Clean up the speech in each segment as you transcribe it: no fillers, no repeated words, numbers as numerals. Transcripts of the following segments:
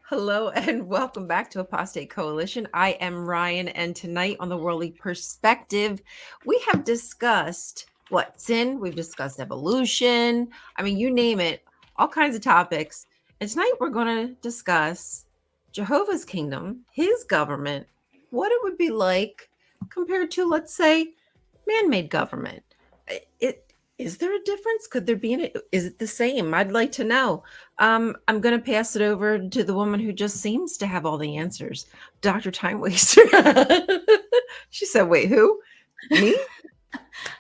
Hello and welcome back to Apostate Coalition. I am Ryan, and tonight on the Worldly Perspective, we have discussed what sin, we've discussed evolution. I mean, you name it, all kinds of topics. And tonight we're going to discuss Jehovah's kingdom, his government, what it would be like compared to, let's say, man-made government. It is there a difference? Could there be is it the same? I'd like to know. I'm going to pass it over to the woman who just seems to have all the answers, Dr. Time Waster. She said, "Wait, who? Me?" I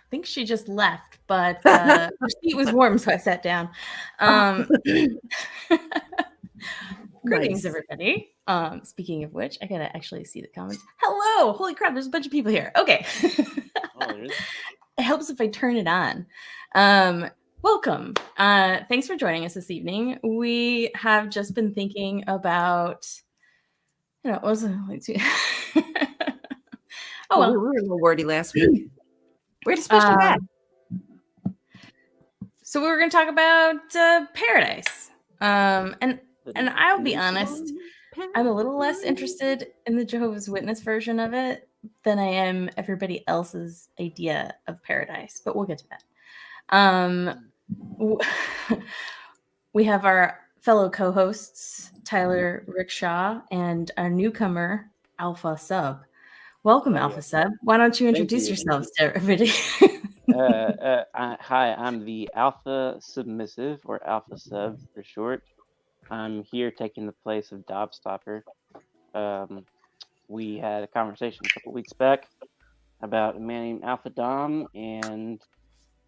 think she just left, but her seat was warm, so I sat down. Greetings, Nice. everybody. Speaking of which, I gotta actually see the comments. Hello! Holy crap, there's a bunch of people here. Okay. It helps if I turn it on. Welcome. Thanks for joining us this evening. We have just been thinking about, what was it? Oh, well. We were a little wordy last week. We had a special guest. So we were going to talk about paradise. And I'll be honest, I'm a little less interested in the Jehovah's Witness version of it than I am everybody else's idea of paradise, but we'll get to that. We have our fellow co-hosts, Tyler Rickshaw, and our newcomer, Alpha Sub. Welcome, Alpha Sub. Why don't you introduce yourselves to everybody? Hi, I'm the Alpha Submissive, or Alpha Sub for short. I'm here taking the place of Dobstopper. We had a conversation a couple weeks back about a man named Alpha Dom, and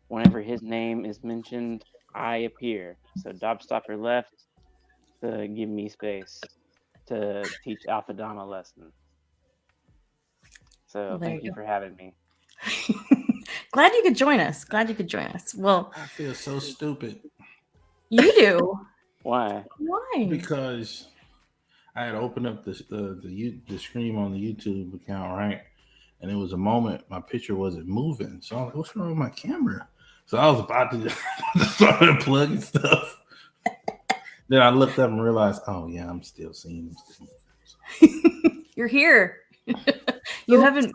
whenever his name is mentioned, I appear. So Dobstopper left to give me space to teach Alpha Dom a lesson. So thank you for having me. Glad you could join us. Well, I feel so stupid. You do? Why? Because I had opened up the stream on the YouTube account, right? And it was a moment my picture wasn't moving. So I was like, what's wrong with my camera? So I was about to start unplugging stuff. Then I looked up and realized, oh yeah, I'm still seeing them. You're here. You haven't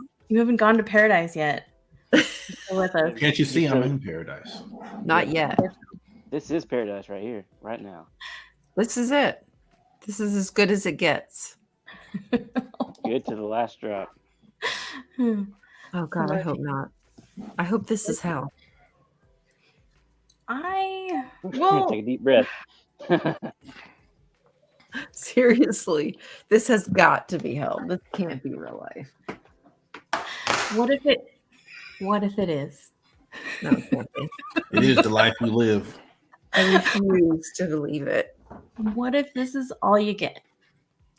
gone to paradise yet. With us. Can't you see I'm in paradise? Not yet. This is paradise right here, right now. This is it. This is as good as it gets. Good to the last drop. Oh God, I hope not. I hope this is hell. Take a deep breath. Seriously, this has got to be hell. This can't be real life. What if it is? No, it can't be. It is the life we live. I refuse to believe it. What if this is all you get?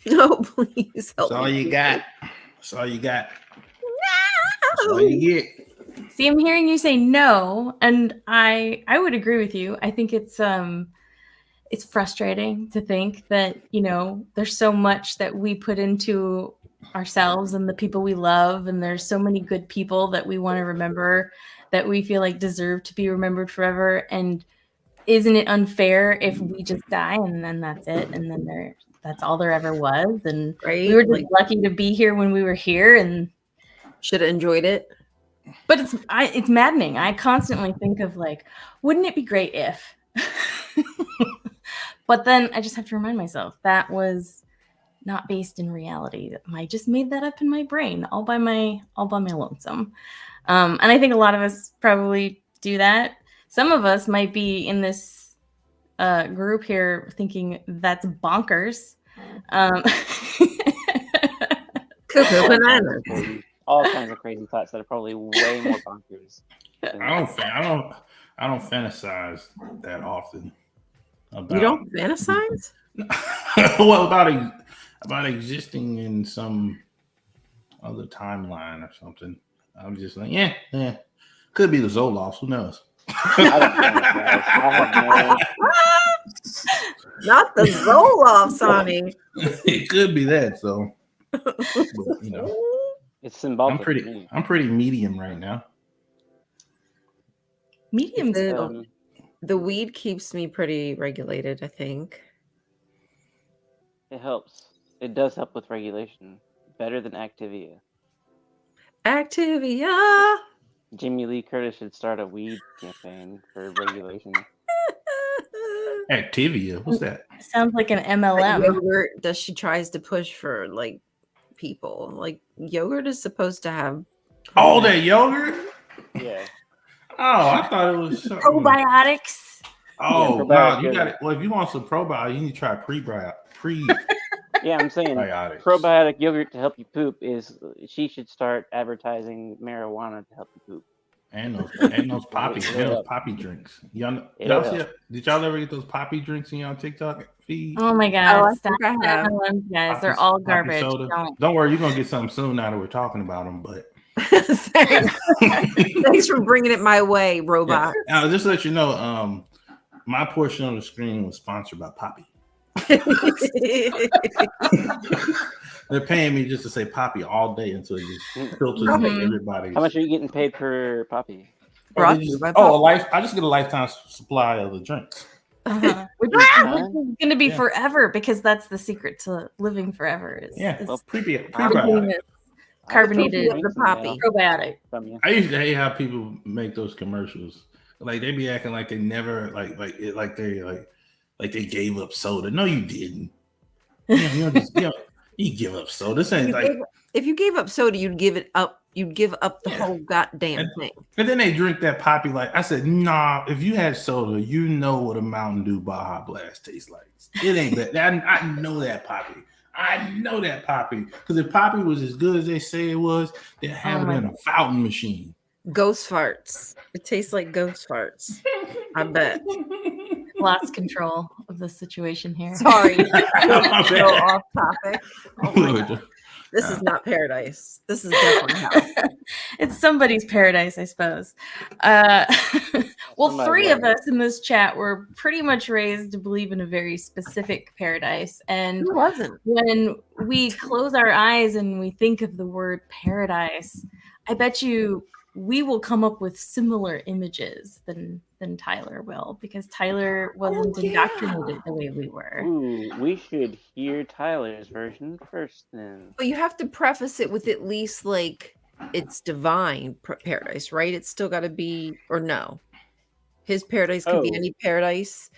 No, please help. That's all you got. That's all you got. No. That's all you get. See, I'm hearing you say no, and I would agree with you. I think it's frustrating to think that, there's so much that we put into ourselves and the people we love, and there's so many good people that we want to remember, that we feel like deserve to be remembered forever. And isn't it unfair if we just die and then that's it, and then that's all there ever was? And we were just lucky to be here when we were here and should have enjoyed it. But it's maddening. I constantly think of wouldn't it be great if? But then I just have to remind myself that was not based in reality. I just made that up in my brain all by my lonesome. And I think a lot of us probably do that. Some of us might be in this group here thinking that's bonkers. Cuckoo bananas. All kinds of crazy thoughts that are probably way more bonkers. I don't fantasize that often. You don't fantasize? Well, about existing in some other timeline or something. I'm just like, yeah. Could be the Zolofs. Who knows? Not the Zolofs, honey. It could be that. So, but, it's symbolic. I'm pretty medium right now. Medium. The weed keeps me pretty regulated, I think. It helps. It does help with regulation. Better than Activia. Activia. Jamie Lee Curtis should start a weed campaign for regulation. Activia, what's that? Sounds like an That MLM. yogurt that she tries to push for like people. Like yogurt is supposed to have Oh, that yogurt? Yeah. Oh, I thought it was something. Probiotics. Oh, Yeah, no, probiotic you got yogurt. it. Well, if you want some probiotics, you need to try prebiotics. Yeah, I'm saying probiotic yogurt to help you poop is she should start advertising marijuana to help you poop. And those poppy drinks. Y'all see? Did y'all ever get those poppy drinks in y'all TikTok feed? Oh my God! I Stop think I have. MLMs, guys. Poppy- They're all poppy garbage. soda. Don't worry, you're gonna get something soon now that we're talking about them. But Thanks for bringing it my way, robot. yeah. Now, just to let you know, my portion on the screen was sponsored by Poppy. They're paying me just to say Poppy all day until it just filters everybody. How much are you getting paid per Poppy? Brought to you by Poppy. I just get a lifetime supply of the drinks. Which is going to be forever, because that's the secret to living forever. Is Prebiotic. Carbonated Poppy probiotic. I used to hate how people make those commercials. Like they be acting like they never they gave up soda. No, you didn't. You give up soda. This ain't if you gave up soda, you'd give it up. You'd give up the whole goddamn thing. And then they drink that Poppy. Like I said, nah. If you had soda, you know what a Mountain Dew Baja Blast tastes like. It ain't that. I know that Poppy. I know that Poppy. Because if Poppy was as good as they say it was, they'd have it in a fountain machine. Ghost farts. It tastes like ghost farts. I bet. Lost control of the situation here. Sorry. So off topic. Oh my God. This is not paradise. This is definitely hell. It's somebody's paradise, I suppose. Well, three of us in this chat were pretty much raised to believe in a very specific paradise. And who wasn't? When we close our eyes and we think of the word paradise, I bet you we will come up with similar images than Tyler will, because Tyler wasn't indoctrinated the way we were. Ooh, we should hear Tyler's version first then. But you have to preface it with at least like it's divine paradise, right? It's still got to be, or no? His paradise could be any paradise.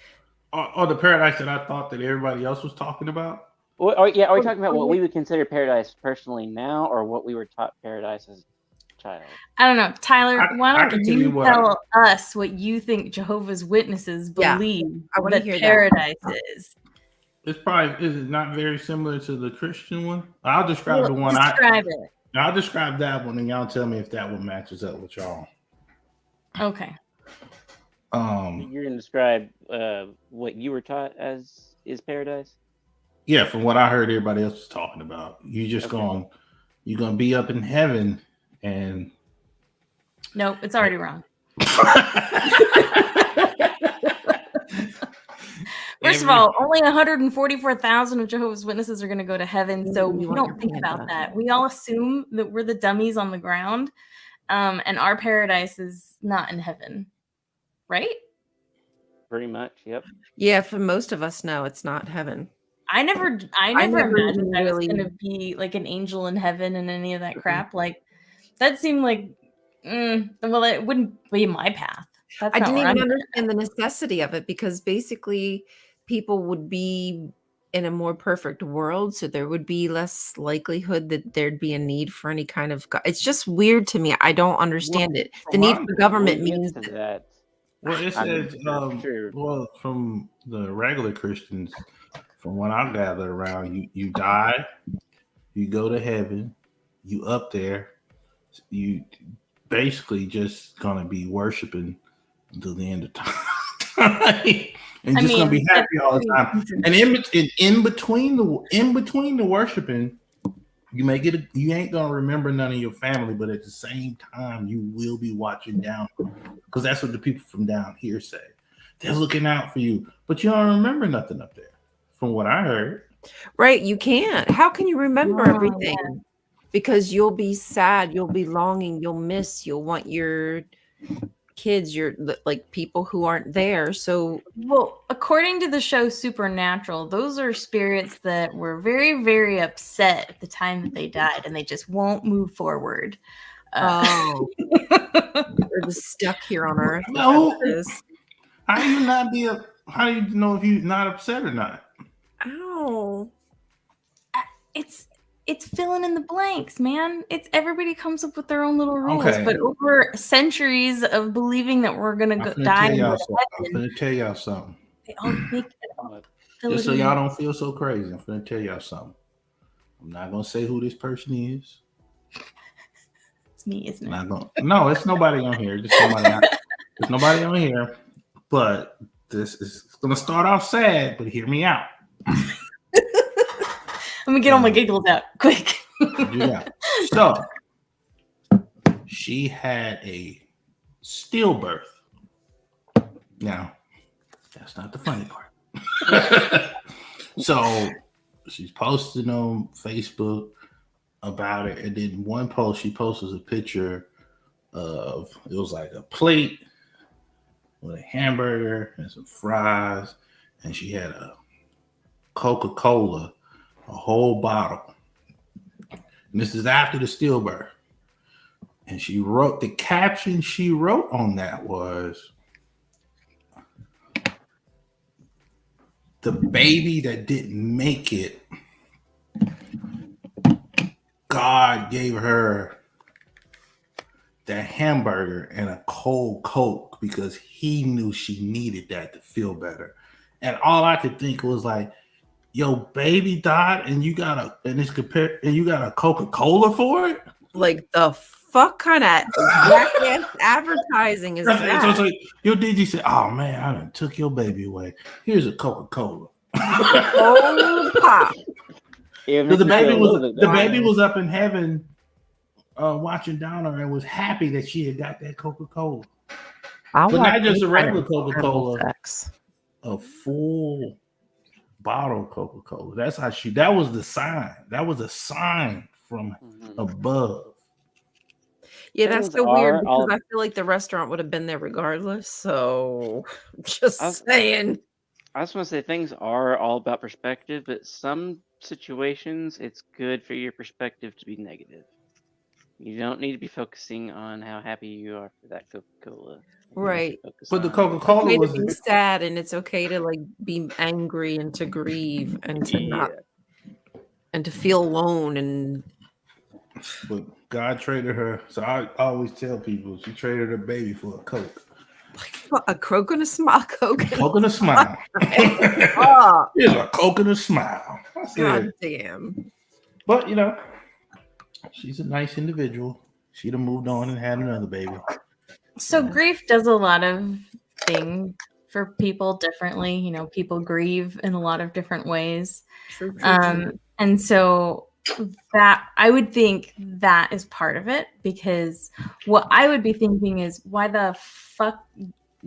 Oh, the paradise that I thought that everybody else was talking about? Well, are we talking about what we would consider paradise personally now, or what we were taught paradise as child? I don't know. Tyler, why don't you tell us what you think Jehovah's Witnesses believe that paradise is? Is it not very similar to the Christian one? I'll describe the one I'll describe that one, and y'all tell me if that one matches up with y'all. Okay. You're gonna describe what you were taught as is paradise? Yeah, from what I heard everybody else was talking about. You're gonna be up in heaven and nope, it's already wrong. First of all, only 144,000 of Jehovah's Witnesses are going to go to heaven, so we don't think about that. We all assume that we're the dummies on the ground, and our paradise is not in heaven, right? Pretty much, yep. Yeah, for most of us, no, it's not heaven. I never imagined I was going to be like an angel in heaven and any of that crap. Like that seemed like, well, it wouldn't be my path. I didn't even understand the necessity of it, because basically people would be in a more perfect world, so there would be less likelihood that there'd be a need for any kind of it's just weird to me. I don't understand it. The need for government means that. Well, it says well, from the regular Christians, from what I gather around, you die, you go to heaven, you up there, you basically just gonna be worshiping until the end of time. And just gonna be happy all the time. And in between the worshiping, you ain't gonna remember none of your family, but at the same time, you will be watching down, because that's what the people from down here say. They're looking out for you, but you don't remember nothing up there, from what I heard. Right, you can't. How can you remember everything? Yeah. Because you'll be sad, you'll be longing, you'll miss, you'll want your kids, you're like people who aren't there. So Well, according to the show Supernatural, those are spirits that were very, very upset at the time that they died, and they just won't move forward. oh, they're just stuck here on Earth. No. Is. How do you not be up? How do you know if you're not upset or not? Ow. It's filling in the blanks, man. It's everybody comes up with their own little rules, Okay. but over centuries of believing that we're gonna go, I'm die and finna go tell to y'all something. I'm heaven, finna tell y'all something. they all make it up. Fill Just it so in. y'all don't feel so crazy, I'm finna tell y'all something. I'm not gonna say who this person is. It's me, isn't it? Not gonna. No, it's nobody on here. Just somebody. There's nobody on here. But this is gonna start off sad. But hear me out. Let me get all my giggles out quick. Do that. So she had a stillbirth. Now, that's not the funny part. So she's posting on Facebook about it, and then one post she posted a picture of, it was like a plate with a hamburger and some fries, and she had a Coca-Cola, a whole bottle. And this is after the stillbirth. And she wrote, the caption she wrote on that was, the baby that didn't make it, God gave her that hamburger and a cold Coke because he knew she needed that to feel better. And all I could think was like, yo, baby died and you got a Coca-Cola for it? Like the fuck kind of ass advertising is that? So your DG said, oh man, I done took your baby away. Here's a Coca-Cola. Oh, pop. The baby was up in heaven watching down her and was happy that she had got that Coca-Cola. But not just a regular Coca-Cola, a full bottle of Coca-Cola. That's how that was the sign. That was a sign from above. Yeah, that's so weird because I feel like the restaurant would have been there regardless. So just saying. I just want to say things are all about perspective, but some situations it's good for your perspective to be negative. You don't need to be focusing on how happy you are for that Coca-Cola. Right. But the Coca-Cola it's okay was to be sad, and it's okay to like be angry and to grieve and to not and to feel alone and. But God traded her. So I always tell people she traded her baby for a Coke. Like a Coke and a smile. Coke and a smile. Oh. Here's a Coke and a smile. God damn. But you know, she's a nice individual. She'd have moved on and had another baby. So grief does a lot of things for people differently. You know, people grieve in a lot of different ways. True. And so that I would think that is part of it, because what I would be thinking is, why the fuck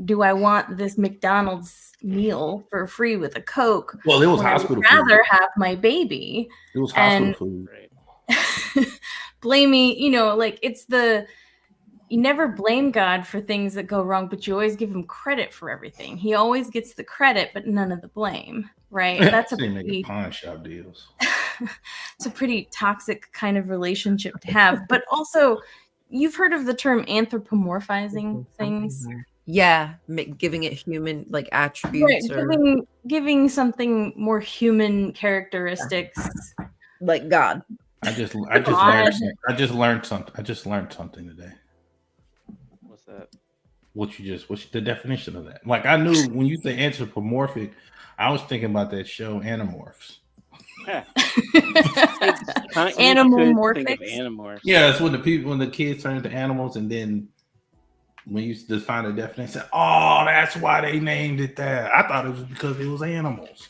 do I want this McDonald's meal for free with a Coke? Well, it was hospital I'd rather food. have my baby. It was hospital food. Right. Blaming, you know, like you never blame God for things that go wrong, but you always give him credit for everything. He always gets the credit, but none of the blame, right? That's a pretty pawn shop deals. It's a pretty toxic kind of relationship to have. But also, you've heard of the term anthropomorphizing things. Yeah, giving it human like attributes, right? Or giving something more human characteristics, like God. I just learned something today. What's that? What's the definition of that? Like, I knew when you say anthropomorphic, I was thinking about that show Animorphs. Yeah. Animorphics. Yeah, that's when the kids turn into animals, and then when you define a definition, say, "Oh, that's why they named it that." I thought it was because it was animals.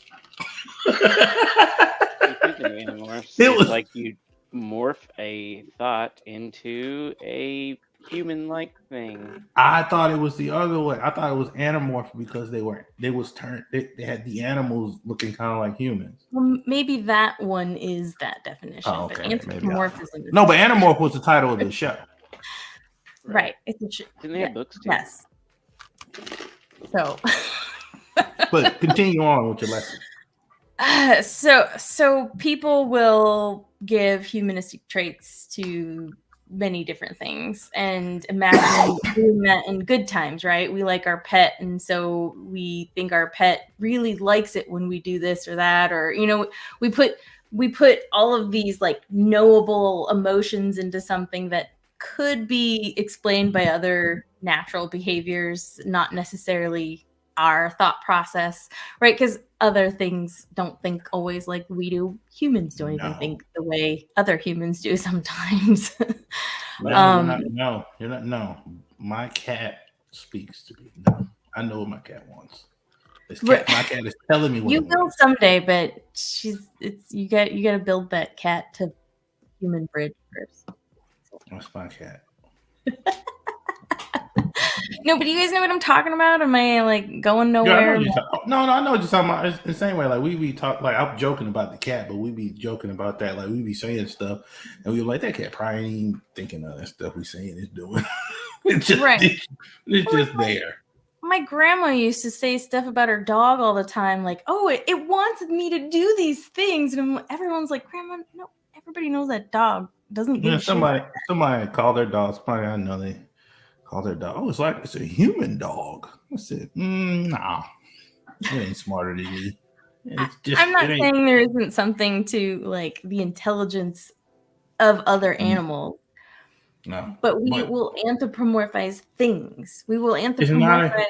It was like you morph a thought into a human-like thing. I thought it was the other way. I thought it was animorph because they had the animals looking kind of like humans. Well, maybe that one is that definition. Oh, okay. But anthropomorphism. No, but Animorph was the title of the show. Right. It's a Didn't they have books too? Yes. So, But continue on with your lesson. so people will give humanistic traits to many different things and imagine doing that in good times, right? We like our pet, and so we think our pet really likes it when we do this or that, or we put all of these like knowable emotions into something that could be explained by other natural behaviors, not necessarily our thought process, right? Because other things don't think always like we do. Humans don't even think the way other humans do sometimes. No, you're not. No, my cat speaks to me. No, I know what my cat wants. My cat is telling me what You it will wants. someday, but you got to build that cat to human bridge first. That's my cat. No, but you guys know what I'm talking about? Am I like going Yeah, I nowhere? know I know what you're talking about. It's the same way. Like we be talk. Like I'm joking about the cat, but we be joking about that. Like we be saying stuff, and we like that cat probably ain't even thinking of that stuff we saying is doing. It's just Right. it's just there. My grandma used to say stuff about her dog all the time, like, "Oh, it wants me to do these things," and everyone's like, "Grandma, no, everybody knows that dog doesn't give a shit." Somebody called their dog. Somebody I know they called their dog. Oh, it's a human dog. I said, nah, it ain't smarter than me. It's just I'm not saying there isn't something to like the intelligence of other animals. No, but we will anthropomorphize things. We will anthropomorphize.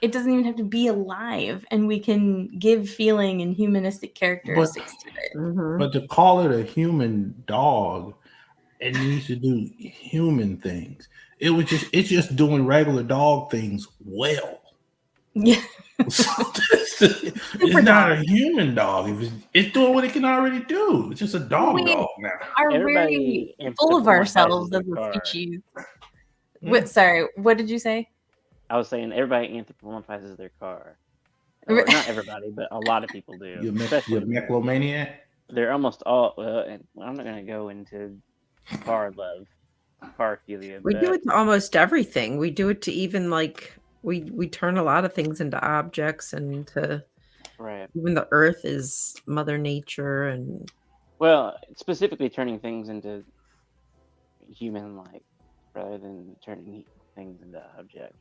It doesn't even have to be alive, and we can give feeling and humanistic characteristics to it. But to call it a human dog, it needs to do human things. It's just doing regular dog things well. Yeah. So it's not a human dog. It's doing what it can already do. It's just a dog now. Are very full of ourselves as a species. Sorry, what did you say? I was saying everybody anthropomorphizes their car. Or not everybody, but a lot of people do. You're a megalomaniac? They're almost all, and I'm not going to go into car love, paraphilia. We do it to almost everything. We do it to even like, we turn a lot of things into objects, and to even the earth is Mother Nature. And well, specifically turning things into human-like rather than turning things into objects.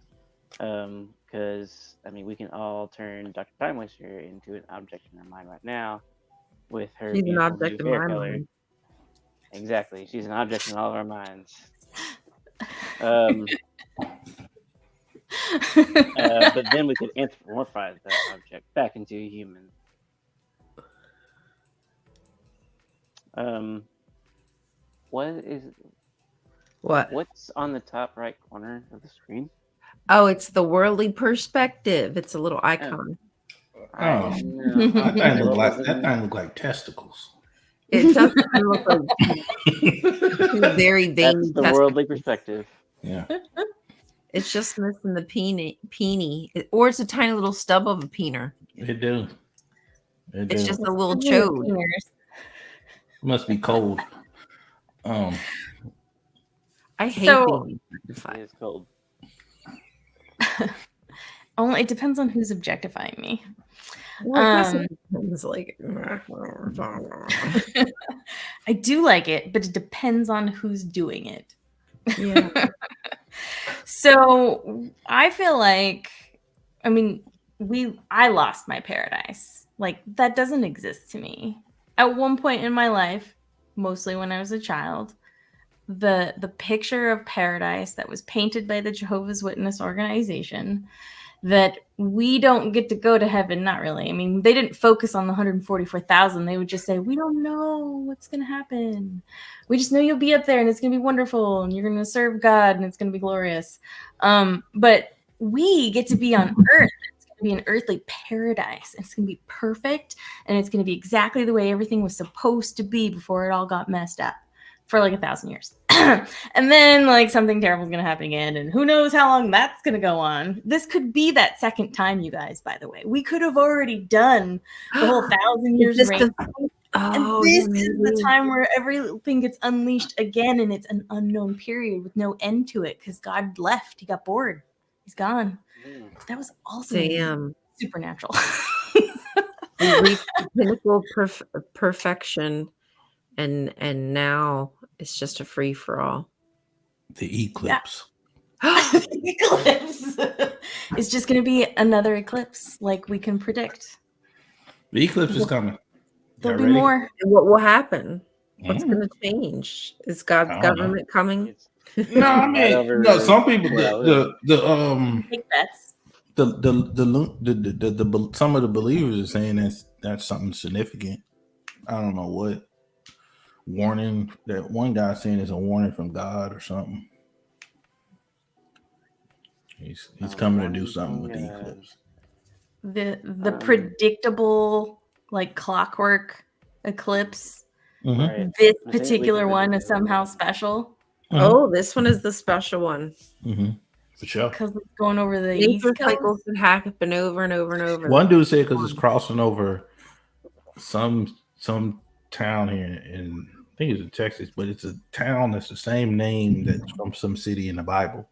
Because I mean, we can all turn Dr. Time Waster into an object in our mind right now, with her she's an object in my hair color. mind. Exactly, she's an object in all of our minds. But then we could anthropomorphize that object back into a human. What's on the top right corner of the screen? Oh, it's the worldly perspective. It's a little icon. That thing look like testicles. It doesn't look like very veiny. That's the worldly perspective. Yeah. It's just missing the peenie, or it's a tiny little stub of a peener. It do. It's just a little chode. It must be cold. I hate being objectified. It's cold. Only it depends on who's objectifying me. Well, it's like I do like it, but it depends on who's doing it. Yeah. So I feel like, I mean, I lost my paradise. Like, that doesn't exist to me. At one point in my life, mostly when I was a child, the picture of paradise that was painted by the Jehovah's Witness organization, that we don't get to go to heaven, not really. I mean, they didn't focus on the 144,000. They would just say, we don't know what's going to happen. We just know you'll be up there and it's going to be wonderful and you're going to serve God and it's going to be glorious. But we get to be on earth. It's going to be an earthly paradise. It's going to be perfect. And it's going to be exactly the way everything was supposed to be before it all got messed up for like 1,000 years. And then like something terrible is going to happen again. And who knows how long that's going to go on. This could be that second time, you guys, by the way. We could have already done the whole 1,000 years reign. And this is the time where everything gets unleashed again. And it's an unknown period with no end to it because God left. He got bored. He's gone. That was also Damn. supernatural. We reached the pinnacle perfection, and now it's just a free for all. The eclipse. Eclipse. It's just going to be another eclipse, like we can predict. The eclipse is coming. There'll Y'all be ready? more. And what will happen? What's Mm. going to change? Is God's I don't know. government coming? It's No, I right mean, over no. Some people, where I live. Take bets. some of the believers are saying that's something significant. I don't know what warning that one guy saying is a warning from God or something. He's coming to do Warning something from with the God. eclipse. The predictable, like clockwork eclipse. Mhm. Right. This I think we particular can one predict is it. somehow special Oh, this one is the special one. For sure. because it's going over the Nature East Coast. cycles can happen over and over and over. One dude said because it's crossing over some town here in, I think it's in Texas, but it's a town that's the same name that's from some city in the Bible.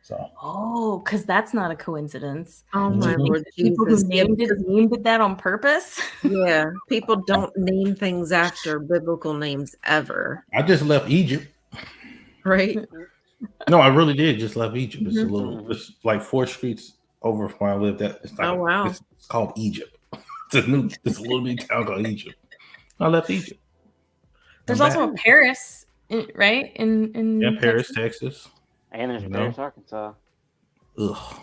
So Oh, because that's not a coincidence. Oh Do my you think Lord the people who Jesus. Yeah, named it that on purpose? yeah, people don't name things after biblical names ever, I just left Egypt. right? No, I really did just left Egypt. It's a Mhm. little, it's like 4 streets over from where I lived at. It's like Oh, wow. it's called Egypt. It's a little bitty town called Egypt. I left Egypt. There's I'm also back. a Paris, right? In Paris, Texas. Texas. And there's You Paris, know? Arkansas. Ugh.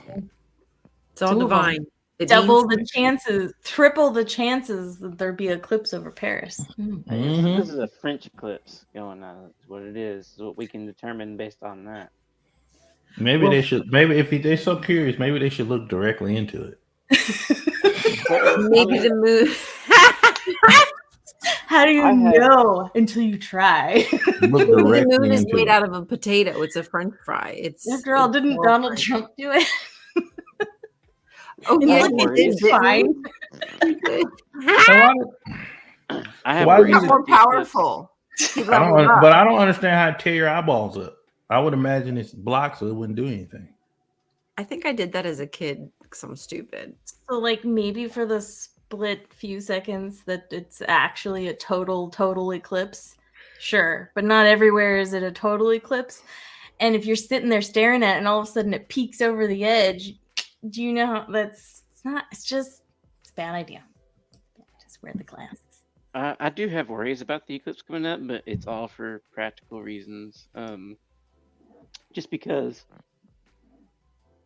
It's all Two of 'em. divine. It Double means the chances, triple the chances that there'd be an eclipse over Paris. This is a French eclipse going on. That's what it is. It's what we can determine based on that. Maybe they should. Maybe if they're so curious, maybe they should look directly into it. maybe the moon. How do you I have- know until you try? Look Maybe the directly moon is into made it. out of a potato. It's a French fry. After all, didn't all Donald French. Trump do it? Oh And yeah, look he at did, this, didn't fine. he? He did. I have why He do got you- more powerful. He But I leveled up. don't understand how to tear your eyeballs up. I would imagine it's blocked, so it wouldn't do anything. I think I did that as a kid because I'm stupid. So, like, maybe for the split few seconds that it's actually a total eclipse, sure, but not everywhere is it a total eclipse. And if you're sitting there staring at it and all of a sudden it peeks over the edge, do you know how it's a bad idea. Just wear the glasses. I do have worries about the eclipse coming up, but it's all for practical reasons. Just because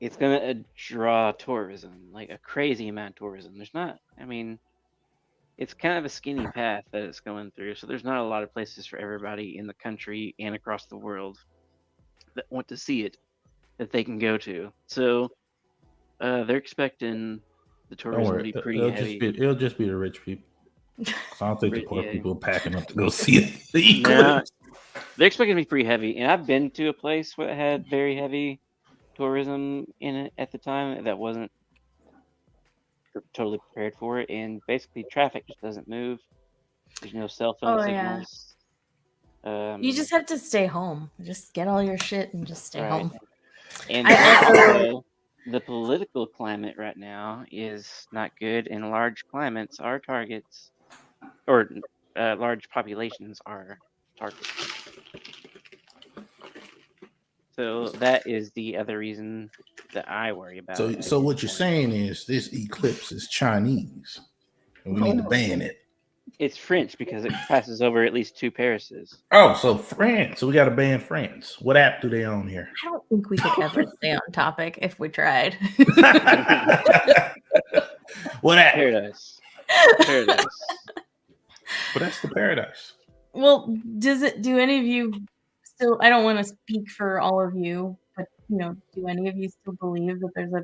it's gonna draw tourism, like a crazy amount of tourism. There's not, I mean, it's kind of a skinny path that it's going through, so there's not a lot of places for everybody in the country and across the world that want to see it that they can go to. So they're expecting the Don't tourism to worry, be pretty it'll heavy. it'll just be the rich people. So I don't think the poor Yeah. people are packing up to go see it. The Nah, eclipse. they're expecting to be pretty heavy, and I've been to a place where it had very heavy tourism in it at the time that wasn't totally prepared for it, and basically traffic just doesn't move. There's no cell phone Oh, yeah. signals. You just have to stay home. Just get all your shit and just stay Right. home. And I also, the political climate right now is not good, and large climates are targets, or large populations are targets. So that is the other reason that I worry about it. So what you're saying is this eclipse is Chinese, and we need to ban it. It's French because it passes over at least 2 Parises. Oh, so France. So we got to ban France. What app do they own here? I don't think we could ever stay on topic if we tried. What app? Paradise. Paradise. But that's the paradise. Well, do any of you still, I don't want to speak for all of you, but do any of you still believe that there's a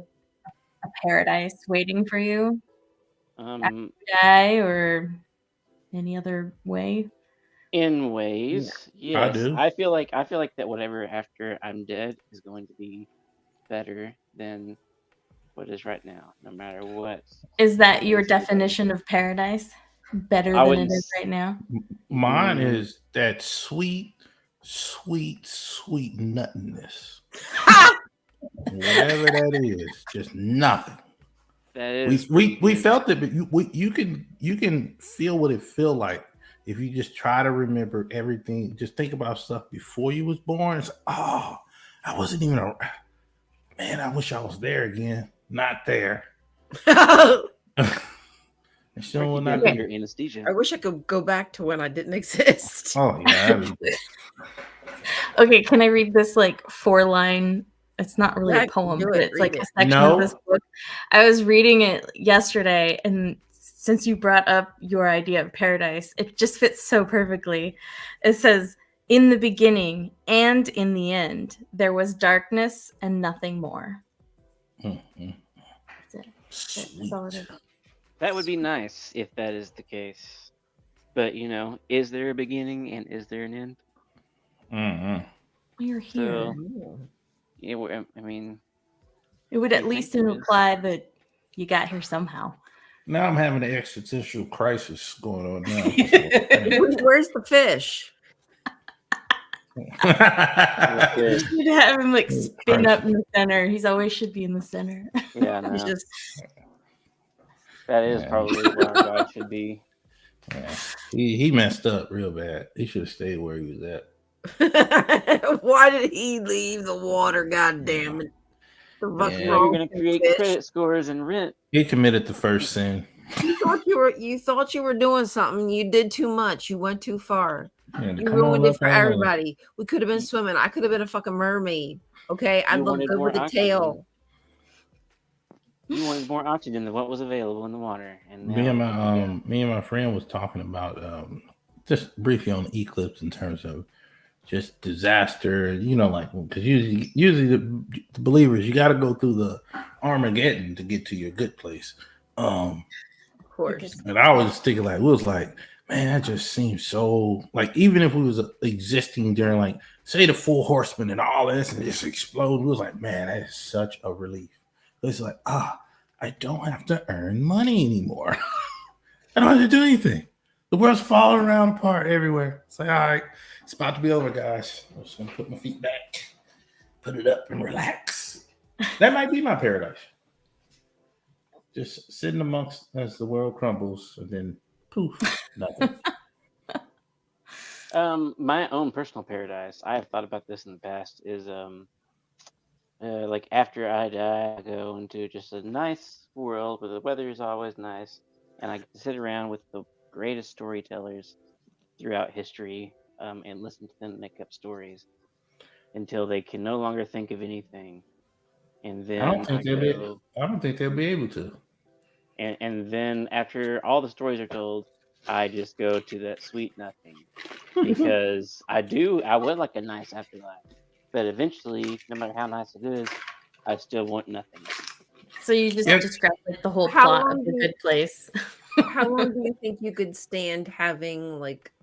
paradise waiting for you? Die or any other way? In ways, yes. do. I feel like that whatever after I'm dead is going to be better than what is right now, no matter what. Is that your definition of paradise? Better I than it wouldn't is right now? Mine is that sweet nuttiness. Whatever that is, just nothing. That is We felt it, but you can feel what it feel like if you just try to remember everything. Just think about stuff before you was born. It's like, oh, I wasn't even a man. I wish I was there again. Not there. It sure will not under be. anesthesia. I wish I could go back to when I didn't exist. Oh yeah. Okay, can I read this like 4-line? It's not really Yeah, a poem, do but it, it's like read a it. section No. of this book. I was reading it yesterday, and since you brought up your idea of paradise, it just fits so perfectly. It says, "In the beginning and in the end, there was darkness and nothing more." Mhm. That's it. Sweet. That's all it is. That would be nice if that is the case. But is there a beginning and is there an end? Mhm. We're here. So yeah, I mean, It would at you least think it is. imply that you got here somehow. Now I'm having an existential crisis going on now. Where's the fish? Good. You should have him like spin up in the center. He's always should be in the center. Yeah, He's no, just that is probably where our God should be. Yeah. He messed up real bad. He should have stayed where he was at. why did he leave the water? God damn it. The fuck Yeah. You're wrong gonna with create fish? credit scores and rent. He committed the first sin. You thought you were doing something. You did too much. You went too far. Yeah, You come on ruined it up for right now. everybody. We could have been swimming. I could have been a fucking mermaid. Okay, I You look wanted good more with a oxygen. tail. You wanted more oxygen than what was available in the water, and Me and now my friend was talking about just briefly on the eclipse in terms of just disaster. Like because usually the believers you got to go through the Armageddon to get to your good place. Of course. And I was thinking like, we was like, man, that just seems so like even if we was existing during like say the 4 horsemen and all this and just explode, we was like, man, that is such a relief. It's like, I don't have to earn money anymore. I don't have to do anything. The world's falling around apart everywhere. It's like, all right, it's about to be over, guys. I'm just gonna put my feet back, put it up, and relax. That might be my paradise. Just sitting amongst as the world crumbles, and then poof, nothing. my own personal paradise. I have thought about this in the past. Is like after I die, I go into just a nice world where the weather is always nice, and I get to sit around with the greatest storytellers throughout history, and listen to them make up stories until they can no longer think of anything. And then I don't think they'll be able to. and then after all the stories are told, I just go to that sweet nothing because I would like a nice afterlife, but eventually, no matter how nice it is, I still want nothing. So you just Yep. described like the whole How plot long of The do you- Good Place. How long do you think you could stand having like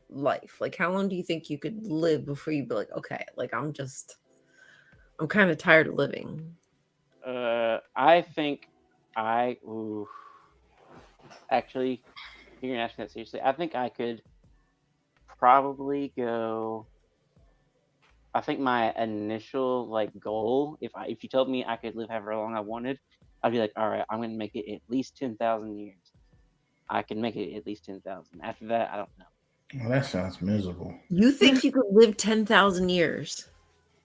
life? Like how long do you think you could live before you'd be like, okay, like I'm kind of tired of living. I think actually, you're gonna ask me that seriously. I think I could probably go. I think my initial goal, if you told me I could live however long I wanted, I'd be like, all right, I'm gonna make it at least 10,000 years. I can make it at least 10,000. After that, I don't know. Well, that sounds miserable. You think you could live 10,000 years?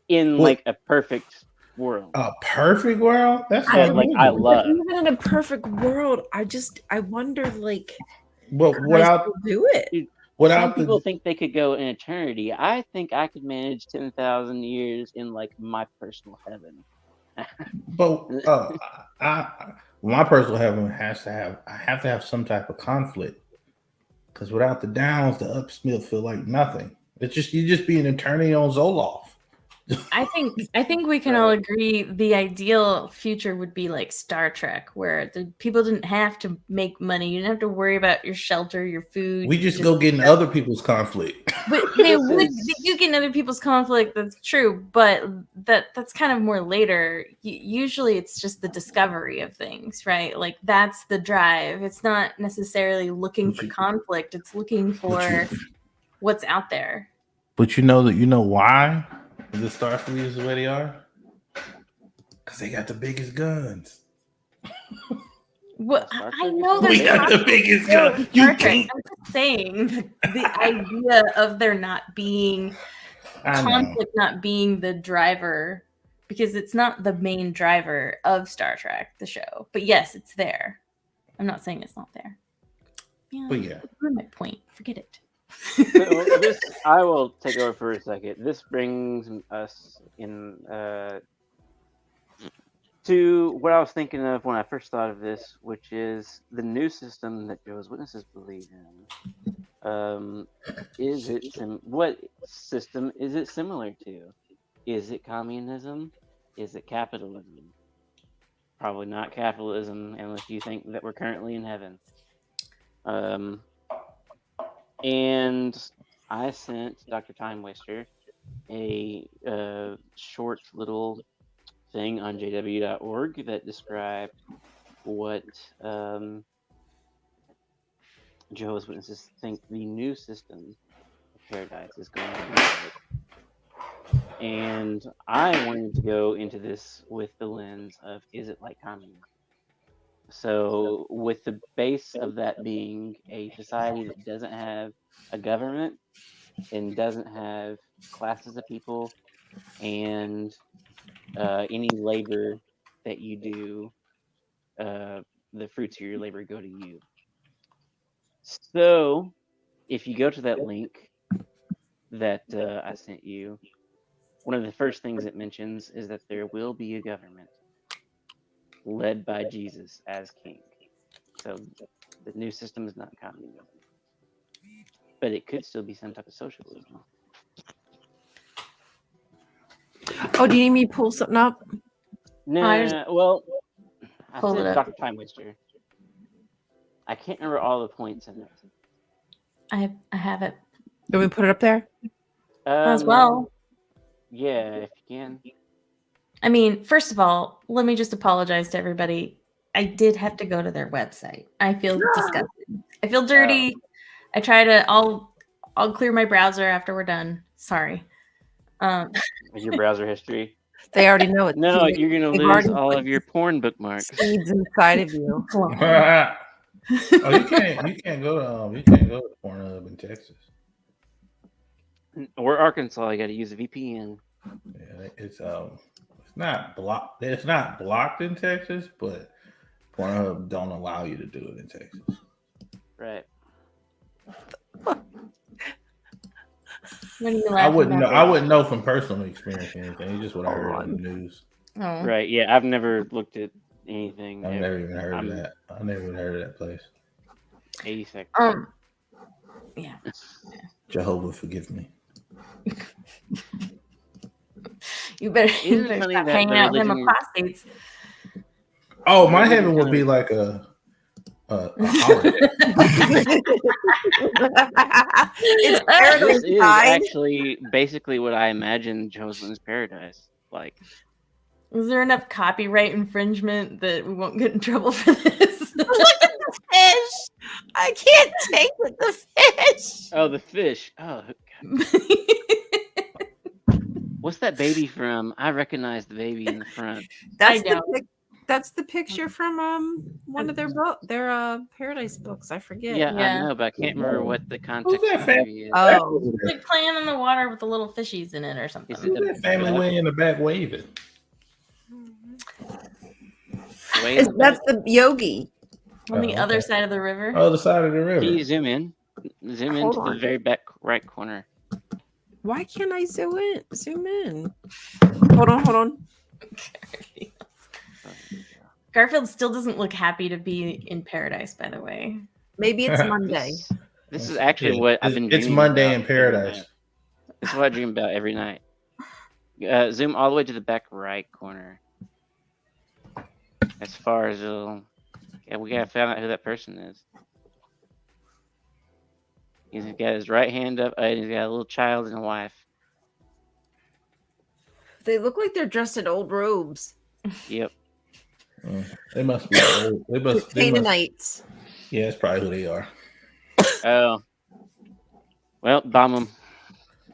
In Well- a perfect world. A perfect world? That's Yeah, not like I miserable. love. Even in a perfect world, I wonder But could I without still do it? Some without people the think they could go in eternity. I think I could manage 10,000 years in my personal heaven. but my personal heaven I have to have some type of conflict because without the downs, the ups feel like nothing. It's just you just be an eternity on Zoloft. I think we can all agree the ideal future would be like Star Trek, where the people didn't have to make money. You didn't have to worry about your shelter, your food. We just go get in other people's conflict. But they do get in other people's conflict. That's true, but that's kind of more later. Usually, it's just the discovery of things, right? Like that's the drive. It's not necessarily looking for conflict. It's looking for what's out there. But you know why the Starfleet is the way they are? Because they got the biggest guns. What Star I Trek know is there's We got the conflict biggest still gun. in You Star Trek. can't. I'm just saying the idea of there not being I know. conflict not being the driver, because it's not the main driver of Star Trek, the show. But yes, it's there. I'm not saying it's not there. Yeah, But yeah. that's my point. Forget it. So I will take over for a second. This brings us in to what I was thinking of when I first thought of this, which is the new system that Jehovah's Witnesses believe in. What system is it similar to? Is it communism? Is it capitalism? Probably not capitalism, unless you think that we're currently in heaven. And I sent Dr. Time Waster a short little thing on jw.org that described what Jehovah's Witnesses think the new system of paradise is going to be like. And I wanted to go into this with the lens of, is it like communism? So with the base of that being a society that doesn't have a government and doesn't have classes of people, and any labor that you do, the fruits of your labor go to you. So if you go to that link that I sent you, one of the first things it mentions is that there will be a government led by Jesus as king. So the new system is not communism, but it could still be some type of socialism. Oh, do you need me to pull something up? No, well, I Pull it sent up. Dr. Time Waster. I can't remember all the points in it. I have it Do we put it up there? as well. Yeah, if you can. I mean, first of all, let me just apologize to everybody. I did have to go to their website. I feel disgusted. I feel dirty. I try to. I'll clear my browser after we're done. Sorry. Your browser history. They already know it. No, you're gonna They've lose already all put of your porn bookmarks. seeds inside of you. Oh, you can't go to Pornhub in Texas. Or Arkansas, you got to use a VPN. Yeah, it's not blocked. It's not blocked in Texas, but Pornhub don't allow you to do it in Texas. Right. What are you I laughing at? wouldn't know from personal experience or anything. It's just what I heard on the news. Oh. Right. Yeah, I've never looked at anything. I've ever. never even heard of that. I've never even heard of that place. 80 seconds. Yeah. Jehovah, forgive me. You better Isn't it funny stop that hanging the out with them religion- apostates. Oh, my Religion heaven would kinda- be like a holiday. It's This paradise is side. actually basically what I imagine Jehovah's Witness paradise like. Is there enough copyright infringement that we won't get in trouble for this? Look at the fish. I can't take with the fish. Oh, the fish. Oh, God. What's that baby from? I recognize the baby in the front. That's I know. That's the picture from one of their paradise books. I forget. Yeah, Yeah. I know, but I can't remember what the context that of the family? baby is. Oh, It's like playing in the water with the little fishies in it or something. Is it the That family way in the back waving. way in the that's back? the yogi. On the Oh, other okay. side of the river. Other side of the river. Can you zoom in? Zoom Hold into the on. very back right corner. Why can't I zoom in? Hold on. Garfield still doesn't look happy to be in paradise, by the way. Maybe it's Monday. This is actually Yeah, what I've been dreaming It's Monday about in every paradise. night. This is what I dream about every night. Zoom all the way to the back right corner. As far as it'll... Yeah, we gotta find out who that person is. He's got his right hand up, and he's got a little child and a wife. They look like they're dressed in old robes. Yep. They must be old. They must. Canaanites. Yeah, that's probably who they are. Oh. Well, bomb them.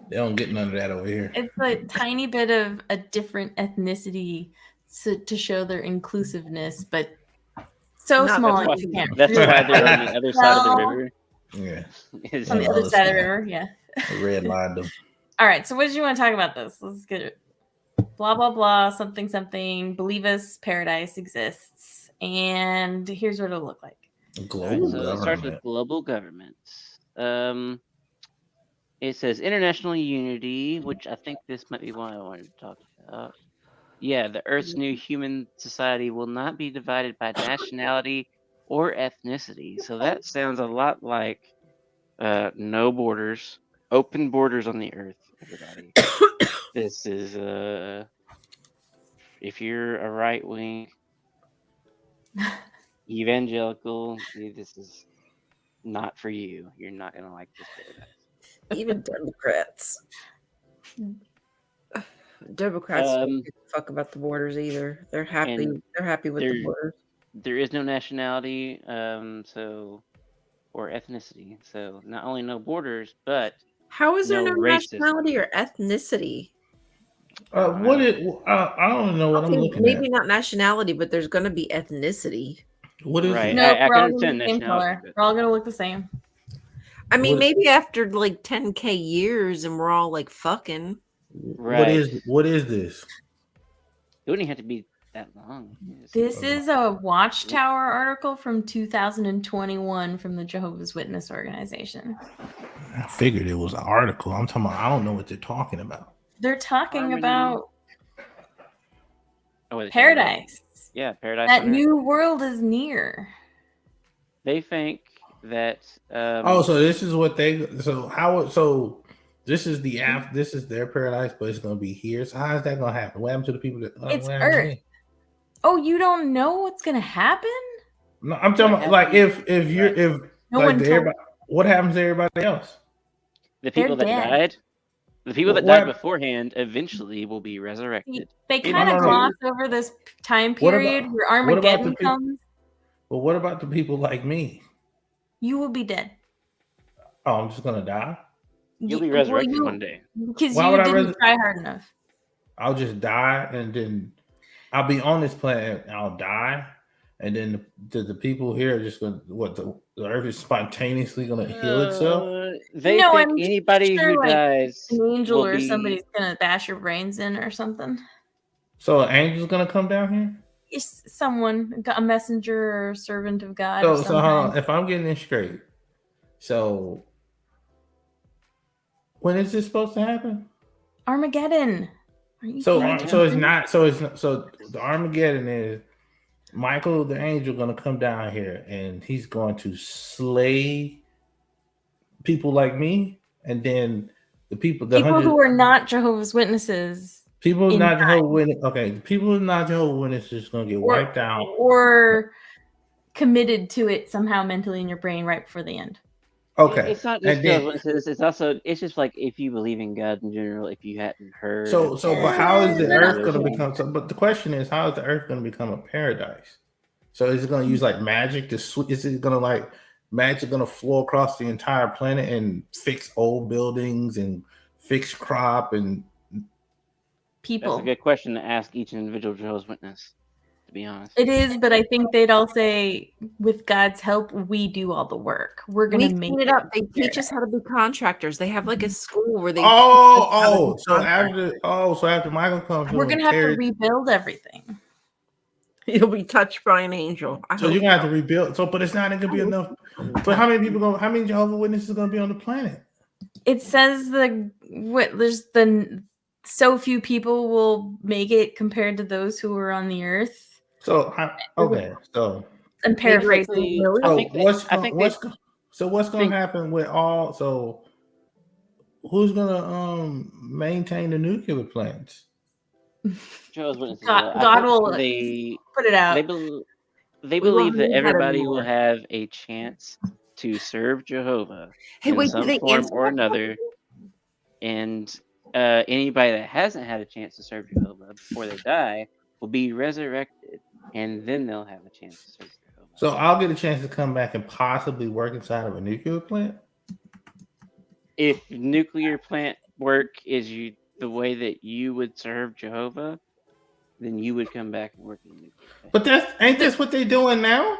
They don't get none of that over here. It's a tiny bit of a different ethnicity to show their inclusiveness, but so Not small That's why. you can't That's really why they're on the other side of the tell. river. Yeah. Is- On the And other all side of the this, river, yeah. the red line them. All right, so what did you want to talk about this? Let's get it. Blah, blah, blah, something, something. Believe us, paradise exists. And here's what it'll look like. All right, Global so it starts with government. global governments. It says international unity, which I think this might be what I wanted to talk about. Yeah, the Earth's new human society will not be divided by nationality or ethnicity. So that sounds a lot like no borders, open borders on the Earth, everybody. This is if you're a right wing evangelical, this is not for you. You're not gonna like this paradise. even Democrats. Democrats don't give a fuck about the borders either. They're happy. And They're happy with the there- borders. There is no nationality, so or ethnicity. So not only no borders, but How is there no no racism. nationality or ethnicity? What it? I don't know what I'm Okay, looking maybe at. not nationality, but there's going to be ethnicity. What is Right. it? No, I we're can all going to understand be the same nationality, color. but- We're all going to look the same. I mean, What- maybe after like 10K years and we're all like fucking. Right. What is this? It wouldn't have to be that long. Yes. This is a Watchtower article from 2021 from the Jehovah's Witness organization. I figured it was an article. I'm talking about. I don't know what they're talking about. They're talking Harmony. about Oh, wait, paradise. Yeah, paradise. That on Earth. new world is near. They think that. So this is what they. So how? So this is the app. This is their paradise, but it's going to be here. So how is that going to happen? What happened to the people that? It's what happened to Earth. me? Oh, you don't know what's going to happen? No, I'm talking about like if you're Right. if No like one told- everybody. What happens to everybody else? The people They're that dead. died, the people that What- died beforehand, eventually will be resurrected. They In kind of no, no. gloss over this time What about- period where what about the Armageddon people- comes. But what about the people like me? You will be dead. Oh, I'm just gonna die. You'll be resurrected one day. Because Why you would I didn't try hard enough. I'll just die, and then I'll be on this planet. And I'll die, and then the people here are just gonna the Earth is spontaneously gonna heal itself. They No, think I'm anybody sure, who like, dies An angel will or be, somebody's gonna bash your brains in or something. So an angel's gonna come down here. It's someone, a messenger or servant of God. of So some hold on. kind. If I'm getting this straight, so when is this supposed to happen? Armageddon. Are you So paying so it's attention? not so the Armageddon is Michael the angel gonna come down here and he's going to slay people like me, and then the people People who are not Jehovah's Witnesses people in not Jehovah's Witnesses. Okay, the people who are not Jehovah's Witnesses gonna get wiped out. or committed to it somehow mentally in your brain right before the end. Okay, It's not just and then, Witnesses. It's also just like if you believe in God in general. If you hadn't heard. so of but how is the Yeah, Earth but- gonna become? So, but the question is, how is the Earth gonna become a paradise? So is it gonna use like magic to? Is it gonna like magic gonna flow across the entire planet and fix old buildings and fix crop and? People. That's a good question to ask each individual Jehovah's Witness. To be honest. It is, but I think they'd all say, with God's help, we do all the work. We're We gonna make clean it up. They teach us how to be contractors. They have like a school where they. So after Michael comes, We're gonna have to rebuild everything. You'll be touched by an angel. So you're gonna have to rebuild. So, but it's not gonna be enough. But how many people how many Jehovah's Witnesses gonna be on the planet? It says there's so few people will make it compared to those who are on the earth. So okay, so I'm paraphrasing. Maybe Really? I so think they- what's I think what's gonna happen with all? So who's gonna maintain the nuclear plants? Jehovah's Witnesses. God I think will they Put it out. they We believe won't that need that everybody anymore. will have a chance to serve Jehovah Hey, in wait, do some they form answer or that another, and anybody that hasn't had a chance to serve Jehovah before they die will be resurrected, and then they'll have a chance to serve Jehovah. So I'll get a chance to come back and possibly work inside of a nuclear plant. If nuclear plant work is the way that you would serve Jehovah, then you would come back and work in the nuclear phase. But ain't this what they doing now?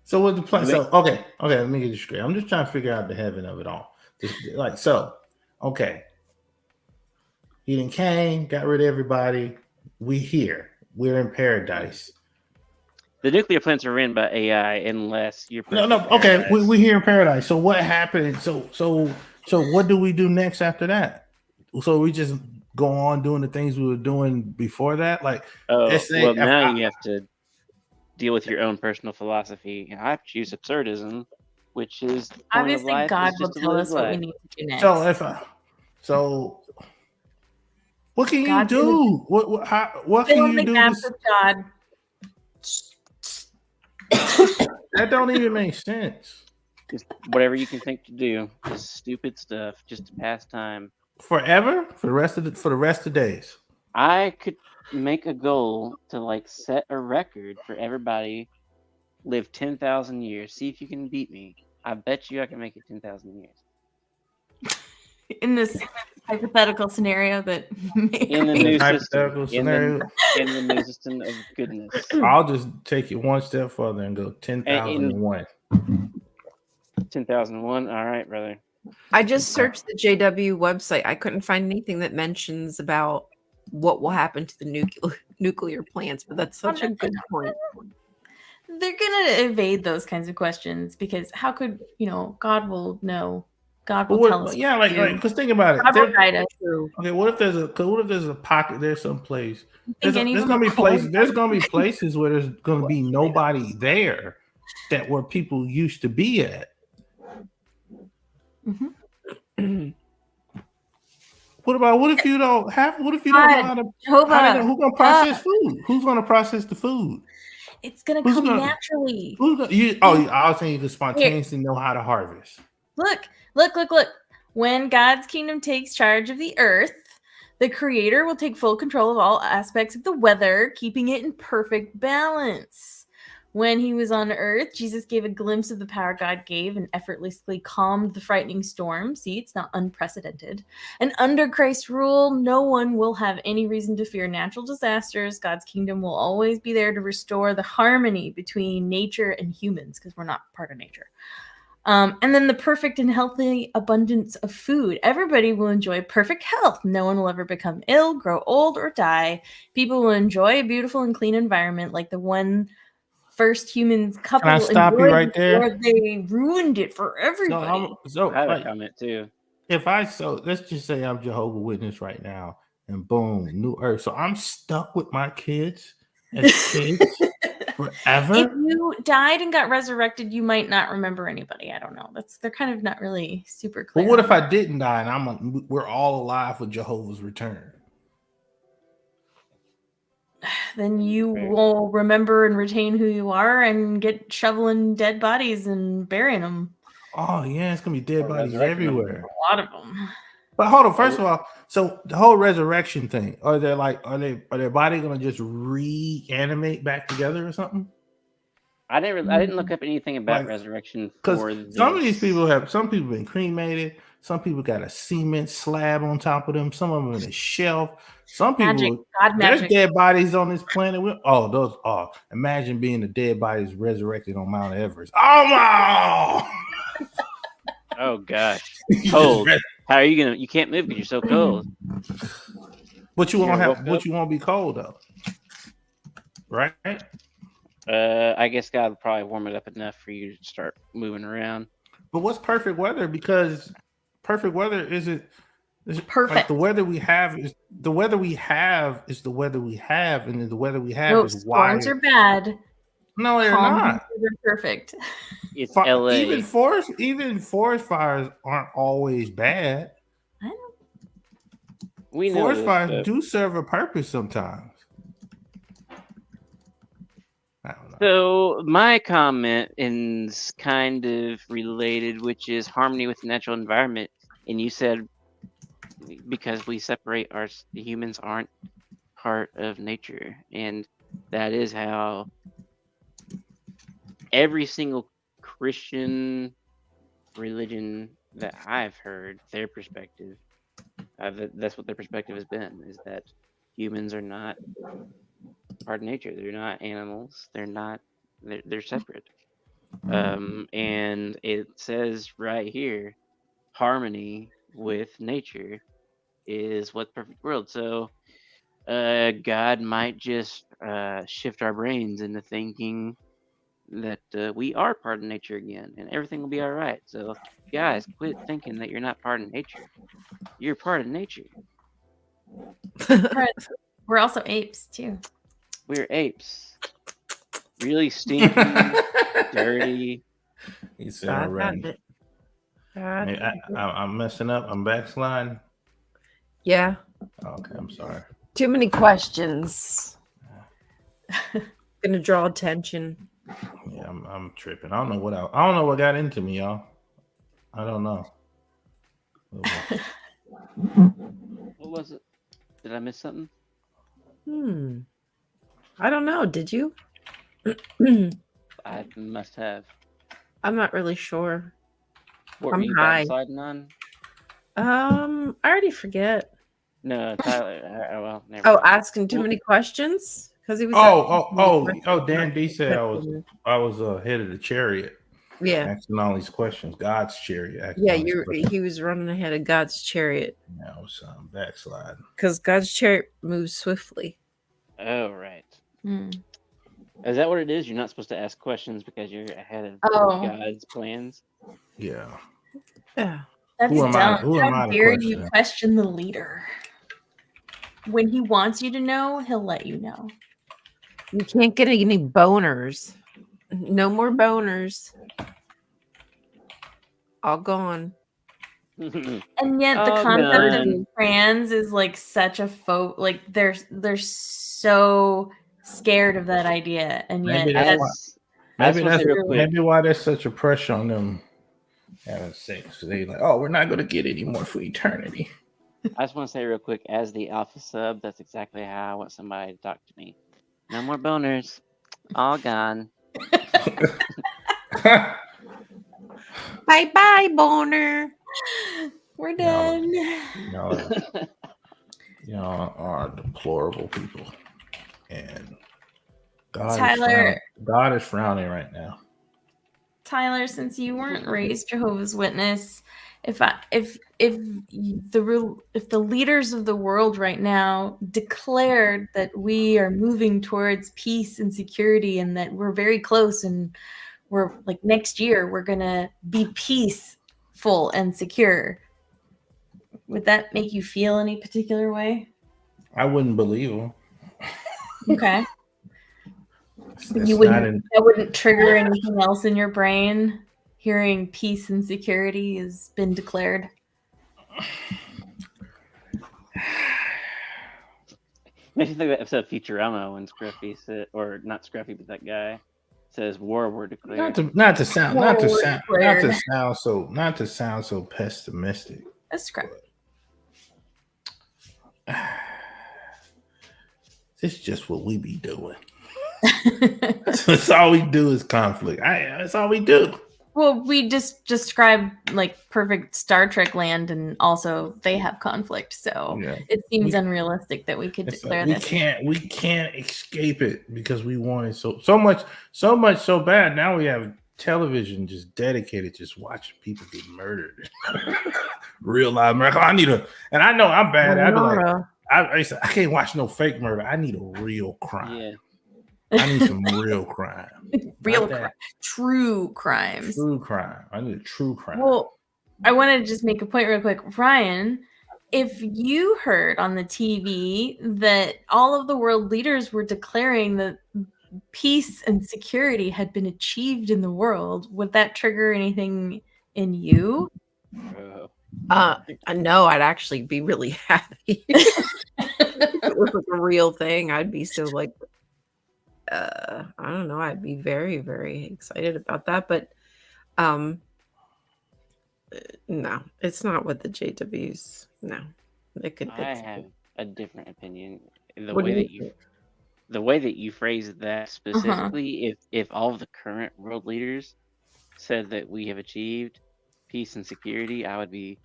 So what's the plan? So okay, let me get you straight. I'm just trying to figure out the heaven of it all. Okay. He done came, got rid of everybody. We here. We're in paradise. The nuclear plants are ran by AI unless you're No. Okay, we here in paradise. So what happened? So what do we do next after that? So we just go on doing the things we were doing before that? Like, now you have to deal with your own personal philosophy. I choose absurdism, which is the point Obviously, of life God is will just to tell live us what we life. need to do next. What can you do? What can you do? God. That don't even make sense. Just whatever you can think to do, just stupid stuff, just to pass time. Forever? For the rest of the days. I could make a goal to set a record for everybody, live 10,000 years. See if you can beat me. I bet you I can make it 10,000 years. In this hypothetical scenario that in the new system, in the new system of goodness. I'll just take it one step further and go 10,001. 10,001. All right, brother. I just searched the JW website. I couldn't find anything that mentions about what will happen to the nuclear plants, but that's such a good point. They're gonna evade those kinds of questions because how could God will know? God will tell us. Yeah, because think about it. God will guide us. Okay, what if there's a pocket there someplace? There's gonna be places. There's gonna be places where there's gonna be nobody there that where people used to be at. Mm-hmm. What if you don't know how to? Jehovah, who's gonna process food? Who's gonna process the food? It's gonna come naturally. I was saying you can spontaneously know how to harvest. Look. When God's kingdom takes charge of the earth, the creator will take full control of all aspects of the weather, keeping it in perfect balance. When he was on earth, Jesus gave a glimpse of the power God gave and effortlessly calmed the frightening storm. See, it's not unprecedented. And under Christ's rule, no one will have any reason to fear natural disasters. God's kingdom will always be there to restore the harmony between nature and humans, because we're not part of nature. And then the perfect and healthy abundance of food. Everybody will enjoy perfect health. No one will ever become ill, grow old, or die. People will enjoy a beautiful and clean environment like the one first humans couple Can I stop you right there? They ruined it for everybody. So I have a comment too. Let's just say I'm Jehovah's Witness right now, and boom, new earth. So I'm stuck with my kids as kids forever. If you died and got resurrected, you might not remember anybody. I don't know. They're kind of not really super clear. But what if I didn't die and we're all alive for Jehovah's return? Then you will remember and retain who you are and get shoveling dead bodies and burying them. Oh yeah, it's gonna be dead bodies everywhere. A lot of them. But hold on, first of all, so the whole resurrection thing, are their body gonna just reanimate back together or something? I didn't look up anything about resurrection because some people have been cremated, some people got a cement slab on top of them, some of them in a shelf. Some people, there's dead bodies on this planet. Imagine being the dead bodies resurrected on Mount Everest. Oh gosh, cold. How are you gonna? You can't move because you're so cold. But you won't be cold though, right? I guess God will probably warm it up enough for you to start moving around. But what's perfect weather? Because perfect weather isn't perfect. Like the weather we have is the weather we have, and then the weather we have is why storms are bad. No, they're not. They're perfect. It's LA. Even forest fires aren't always bad. I know. We know forest fires do serve a purpose sometimes. I don't know. So my comment is kind of related, which is harmony with the natural environment. And you said because we separate the humans aren't part of nature, and that is how every single Christian religion that I've heard, their perspective, that's what their perspective has been, is that humans are not part of nature. They're not animals. They're separate. And it says right here, harmony with nature is what perfect world. So God might just shift our brains into thinking that we are part of nature again, and everything will be all right. So guys, quit thinking that you're not part of nature. You're part of nature. We're also apes too. We're apes. Really stinky, dirty. He said, God "All right, have it. God Hey, have it. I'm messing up. I'm backsliding. Yeah. Okay, I'm sorry. Too many questions. Gonna draw attention. Yeah, I'm tripping. I don't know I don't know what got into me, y'all. I don't know. What was it? Did I miss something? I don't know. Did you? I must have. I'm not really sure. What were I'm you high. backsliding on? I already forget. No, Tyler. Well, never Oh, mind. asking too many questions because he was. Dan D said I was ahead of the chariot. Yeah. Asking all these questions. God's chariot. Asking Yeah, all these questions. he was running ahead of God's chariot Yeah, I was backsliding. because God's chariot moves swiftly. Oh, right. Hmm. Is that what it is? You're not supposed to ask questions because you're ahead of Oh. God's plans? Yeah. Yeah. That's Who am dumb. I? Who am I How to dare question? you question the leader? When he wants you to know, he'll let you know. You can't get any boners. No more boners. All gone. And yet the Oh, concept God. of trans is like such a like they're so scared of that idea, and yet Maybe that's why. Maybe I that's say real quick. maybe why there's such a pressure on them having sex. They like, oh, we're not going to get any more for eternity. I just want to say real quick, as the alpha sub, that's exactly how I want somebody to talk to me. No more boners. All gone. Bye bye, boner. we're done. Y'all are deplorable people, and Tyler, God is frowning right now. Tyler, since you weren't raised Jehovah's Witness, if the leaders of the world right now declared that we are moving towards peace and security, and that we're very close, and we're like next year we're gonna be peaceful and secure, would that make you feel any particular way? I wouldn't believe them. Okay. That wouldn't trigger anything else in your brain, hearing peace and security has been declared? Makes you think of that episode of Futurama when Scruffy said, or not Scruffy, but that guy says war were declared. Not to sound so pessimistic. That's Scruffy. It's just what we be doing. That's all we do is conflict. That's all we do. Well, we just describe like perfect Star Trek land, and also they have conflict, so it seems unrealistic that we could declare this. We can't escape it because we want it so much so bad. Now we have television just dedicated just watching people get murdered. Real live murder. And I know I'm bad. I'd be like, I can't watch no fake murder. I need a real crime. Yeah. I need some real crime. True crimes. True crime. I need a true crime. Well, I want to just make a point real quick. Ryan, if you heard on the TV that all of the world leaders were declaring that peace and security had been achieved in the world, would that trigger anything in you? No, I'd actually be really happy. If it was like a real thing, I'd be so like I don't know, I'd be very, very excited about that. But no, it's not what the JWs. No, I have a different opinion. The way that you phrased that specifically, if all of the current world leaders said that we have achieved peace and security, I would be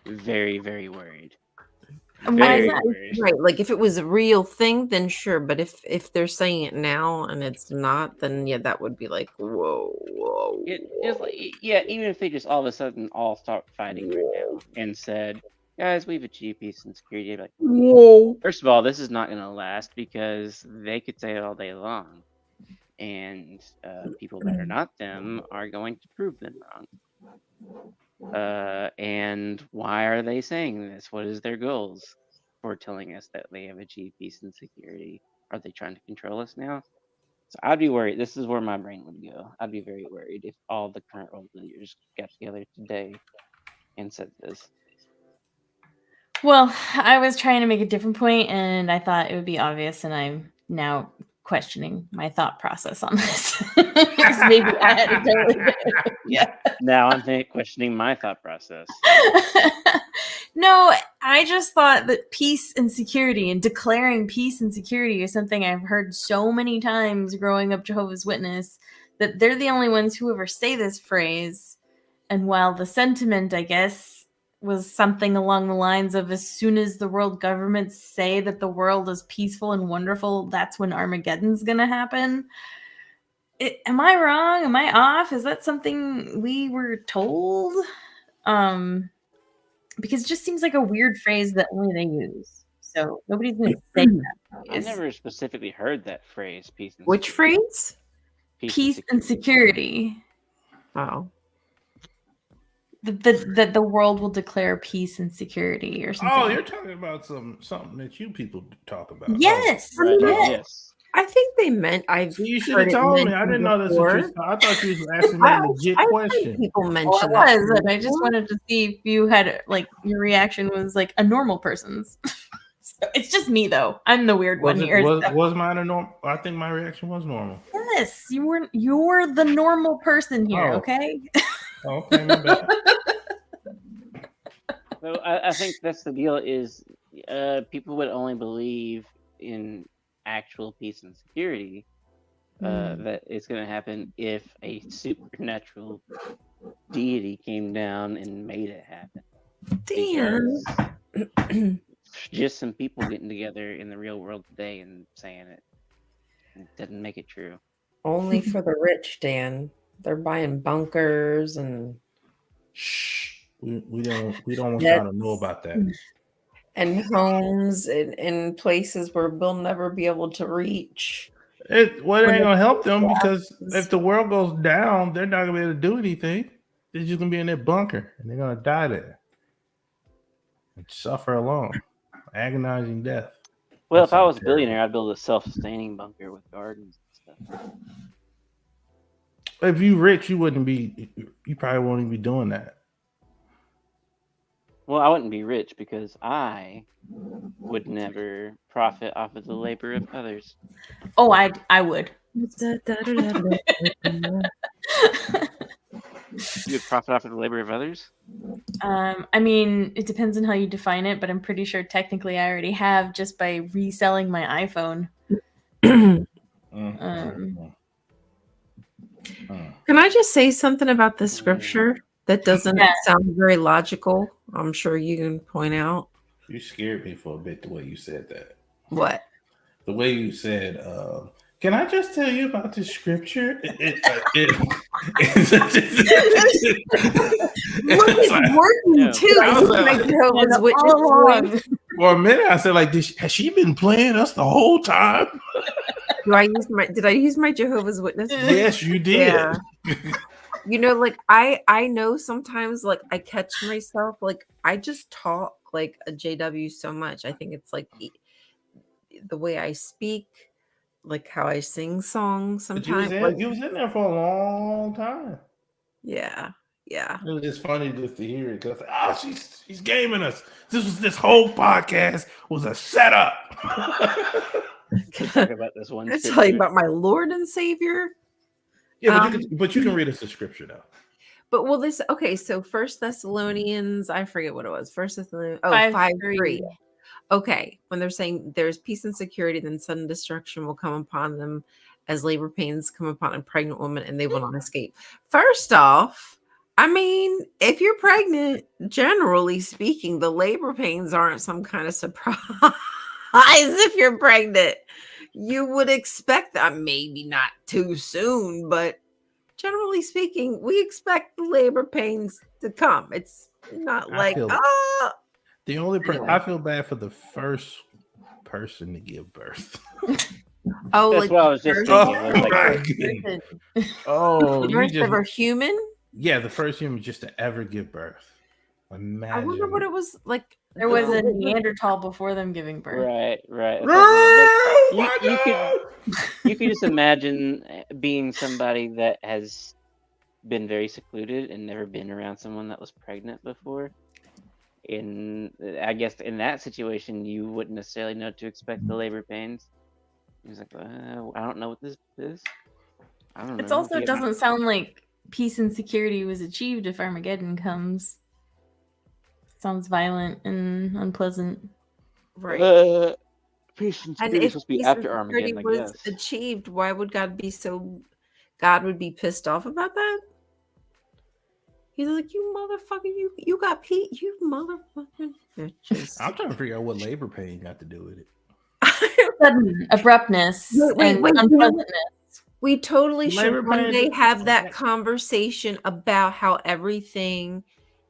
very, very worried. Why is Very that? worried. Right. Like if it was a real thing, then sure. But if they're saying it now and it's not, then yeah, that would be like, whoa. Just like, yeah, even if they just all of a sudden all start fighting right now and said, guys, we've achieved peace and security, I'd be like, Whoa. first of all, this is not going to last because they could say it all day long. And people that are not them are going to prove them wrong. And why are they saying this? What is their goals for telling us that they have achieved peace and security? Are they trying to control us now? So I'd be worried. This is where my brain would go. I'd be very worried if all the current world leaders got together today and said this. Well, I was trying to make a different point, and I thought it would be obvious, and I'm now questioning my thought process on this. Because maybe I had a totally different. Yeah. Now I'm questioning my thought process. No, I just thought that peace and security and declaring peace and security is something I've heard so many times growing up Jehovah's Witness, that they're the only ones who ever say this phrase. And while the sentiment, I guess, was something along the lines of, as soon as the world governments say that the world is peaceful and wonderful, that's when Armageddon's gonna happen. Am I wrong? Am I off? Is that something we were told? Because it just seems like a weird phrase that only they use. So nobody's going to say that I phrase. never specifically heard that phrase, peace and Which security. phrase? Peace and security. Oh. That the world will declare peace and security or something. Oh, you're talking about something that you people talk about. Yes. Right. Yes. Yes. I think they meant So you should have told me. I didn't know that's what you. I thought you was asking me a legit I've heard question. people Well, mention I that. was, and I just wanted to see if you had, like, your reaction was like a normal person's. So it's just me, though. I'm the weird one here. Was mine a normal? I think my reaction was normal. Yes, you're the normal person here, Oh. okay? Okay, my bad. So I think that's the deal. Is people would only believe in actual peace and security that it's going to happen if a supernatural deity came down and made it happen. Damn. Just some people getting together in the real world today and saying it doesn't make it true. Only for the rich, Dan. They're buying bunkers and Shh. We don't want y'all to know about that. And homes in places where we'll never be able to reach. It ain't gonna help them, because if the world goes down, they're not gonna be able to do anything. They're just gonna be in their bunker and they're gonna die there and suffer alone, agonizing death. Well, if I was a billionaire, I'd build a self-sustaining bunker with gardens and stuff. If you rich, you probably won't even be doing that. Well, I wouldn't be rich because I would never profit off of the labor of others. Oh, I would. You would profit off of the labor of others? I mean, it depends on how you define it, but I'm pretty sure technically I already have, just by reselling my iPhone. Can I just say something about the scripture that doesn't sound very logical? I'm sure you can point out. You scared me for a bit the way you said that. What? The way you said, can I just tell you about the scripture? It's working too. For a minute, I said, like, has she been playing us the whole time? Did I use my Jehovah's Witness? Yes, you did. Yeah. You know, like I know sometimes, like, I catch myself, like, I just talk like a JW so much. I think it's like the way I speak, like how I sing songs sometimes. You was in there for a long time. Yeah. It was just funny just to hear it, because she's gaming us. This whole podcast was a setup. Talk about this one. Can I tell you about my Lord and Savior? Yeah, but you can read us the scripture though. But so 1 Thessalonians, I forget what it was. 1 Thessalonians 5:3. Okay, when they're saying there's peace and security, then sudden destruction will come upon them as labor pains come upon a pregnant woman, and they will not escape. First off, I mean, if you're pregnant, generally speaking, the labor pains aren't some kind of surprise. If you're pregnant, you would expect that. Maybe not too soon, but generally speaking, we expect the labor pains to come. It's not I like, feel oh, the only person Anyway. I feel bad for the first person to give birth. oh, That's like what I the was just first, thinking. Oh I was like, my Person. goodness. Oh, the you first just ever human. the first human just to ever give birth. I wonder Imagine. what it was like. There was a Neanderthal before them giving birth. right. That's what I was thinking. Like, you could just imagine being somebody that has been very secluded and never been around someone that was pregnant before. I guess in that situation, you wouldn't necessarily know to expect the labor pains. He's like, I don't know what this is. I don't know. It's also doesn't sound like peace and security was achieved if Armageddon comes. Sounds violent and unpleasant. Right. Peace and And security is if supposed to be peace after and security Armageddon, I was guess. achieved, why would God be so? God would be pissed off about that. He's like, you motherfucker, you got Pete, you motherfucking bitches. I'm trying to figure out what labor pain got to do with it. Sudden abruptness Wait, and wait. unpleasantness. We totally should Labor one pain day is- have that conversation about how everything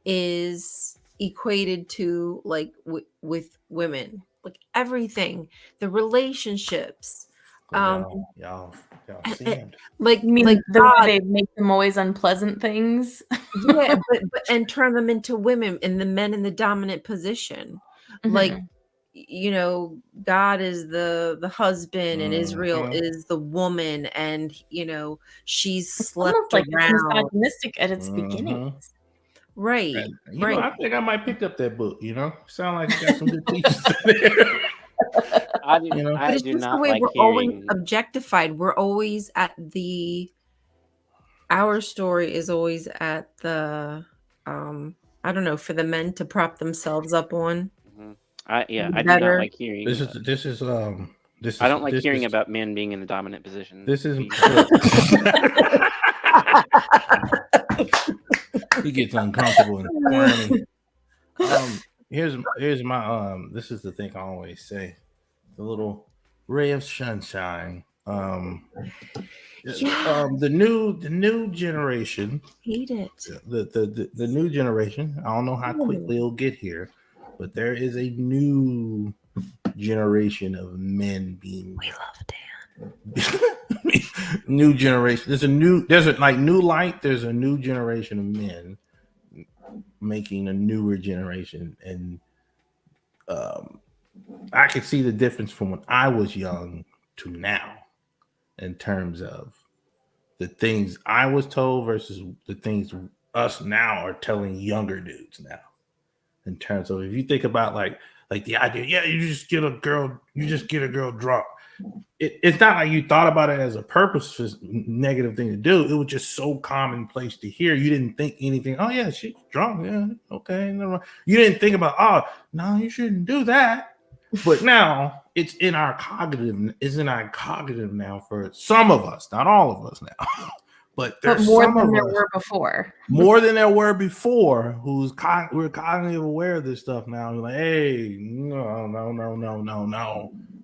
is equated to like with women, like everything, the relationships, Y'all sinned. like You mean like the God, way they make them always unpleasant things? yeah, but and turn them into women and the men in the dominant position, like. Mhm. You know, God is the husband and Israel Mhm. is the woman, and you know she's It's slept almost like it's around, misogynistic at its Mhm. beginnings. right? And, Right. I think I might pick up that book. Sound like it got some good teachers in there. I do, You know? But I it's do just the not way like we're always hearing. objectified. We're always at the. Our story is always at the. I don't know, for the men to prop themselves up on. I do not Better. like hearing. This is I don't like hearing about men being in the dominant position. This is he gets uncomfortable and squirmy. Here's my this is the thing I always say. The little ray of sunshine. The new generation. Hate it. The new generation. I don't know how quickly it'll get here, but there is a new generation of men being. We love Dan. New generation. There's a new light. There's a new generation of men making a newer generation, and I can see the difference from when I was young to now in terms of the things I was told versus the things us now are telling younger dudes now. In terms of, if you think about like the idea, you just get a girl drunk. It's not like you thought about it as a purposeful negative thing to do. It was just so commonplace to hear. You didn't think anything. Oh yeah, she's drunk. Yeah, okay. Never. You didn't think about, oh no, you shouldn't do that. But now it's in our cognitive. It's in our cognitive now for some of us, not all of us now. But there's more some than of there us, were before. more than there were before, we're cognitively aware of this stuff now. We're like, hey, no.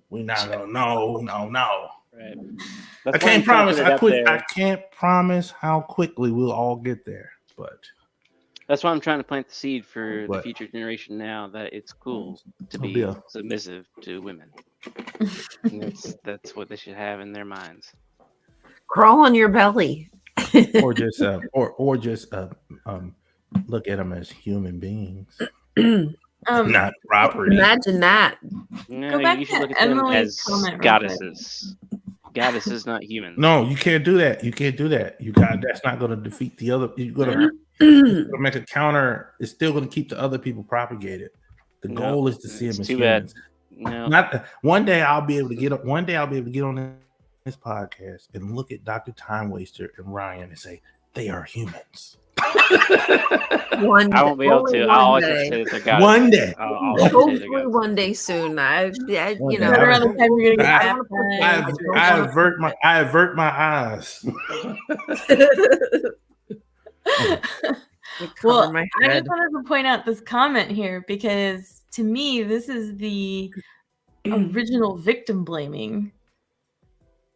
We're not gonna no. Right. I can't promise. I can't promise how quickly we'll all get there, but that's why I'm trying to plant the seed for the future generation now that it's cool to be submissive to women. That's what they should have in their minds. Crawl on your belly. or just look at them as human beings, not property. Imagine that. No, back you should to look at them Emily's as comment real goddesses. Goddesses, not humans. No, you can't do that. That's not going to defeat the other. You're going to make a counter. It's still going to keep the other people propagated. The goal is to see them as humans. No. One day I'll be able to get on this podcast and look at Dr. Time Waster and Ryan and say they are humans. I won't be able to. I'll always have to say that they're goddesses. One day. Hopefully one day soon. I avert my eyes. It Well, covered my I head. just wanted to point out this comment here because to me, this is the original victim blaming.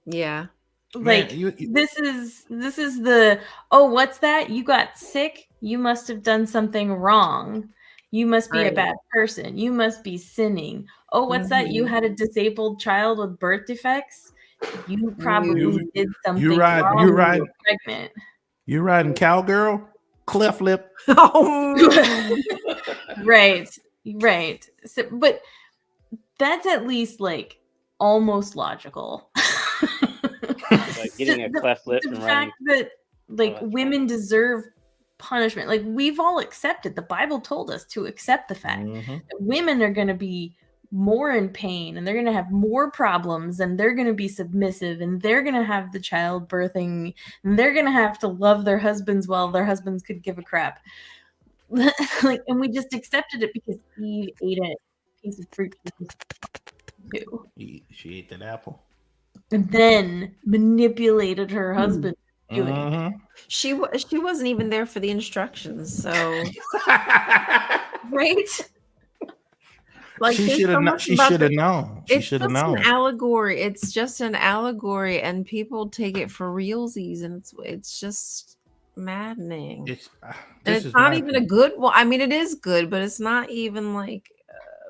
Yeah. Like Man, this is the, oh, what's that? You got sick? You must have done something wrong. You must be a Right. bad person. You must be sinning. Oh, what's that? You had a disabled child with birth defects? You probably did something wrong. you're when you riding, were pregnant. you're riding cowgirl, cleft lip. Oh, Right. So, but that's at least like almost logical. Like getting a cleft lip The from fact riding. that like that's women deserve punishment, like we've all accepted. The Bible told us to accept the fact that women are going to be more in pain and they're going to have more problems and they're going to be submissive and they're going to have the childbirthing and they're going to have to love their husbands while their husbands could give a crap. Like, and we just accepted it because Eve ate a piece of fruit too, She ate that apple. and then manipulated her husband to do it. she wasn't even there for the instructions, so Right? like she there's should so have. much She about should have the- known. She It's should have just an known. allegory. It's just an allegory, and people take it for realsies, and it's just maddening. And it's not even a good. Well, I mean, it is good, but it's not even like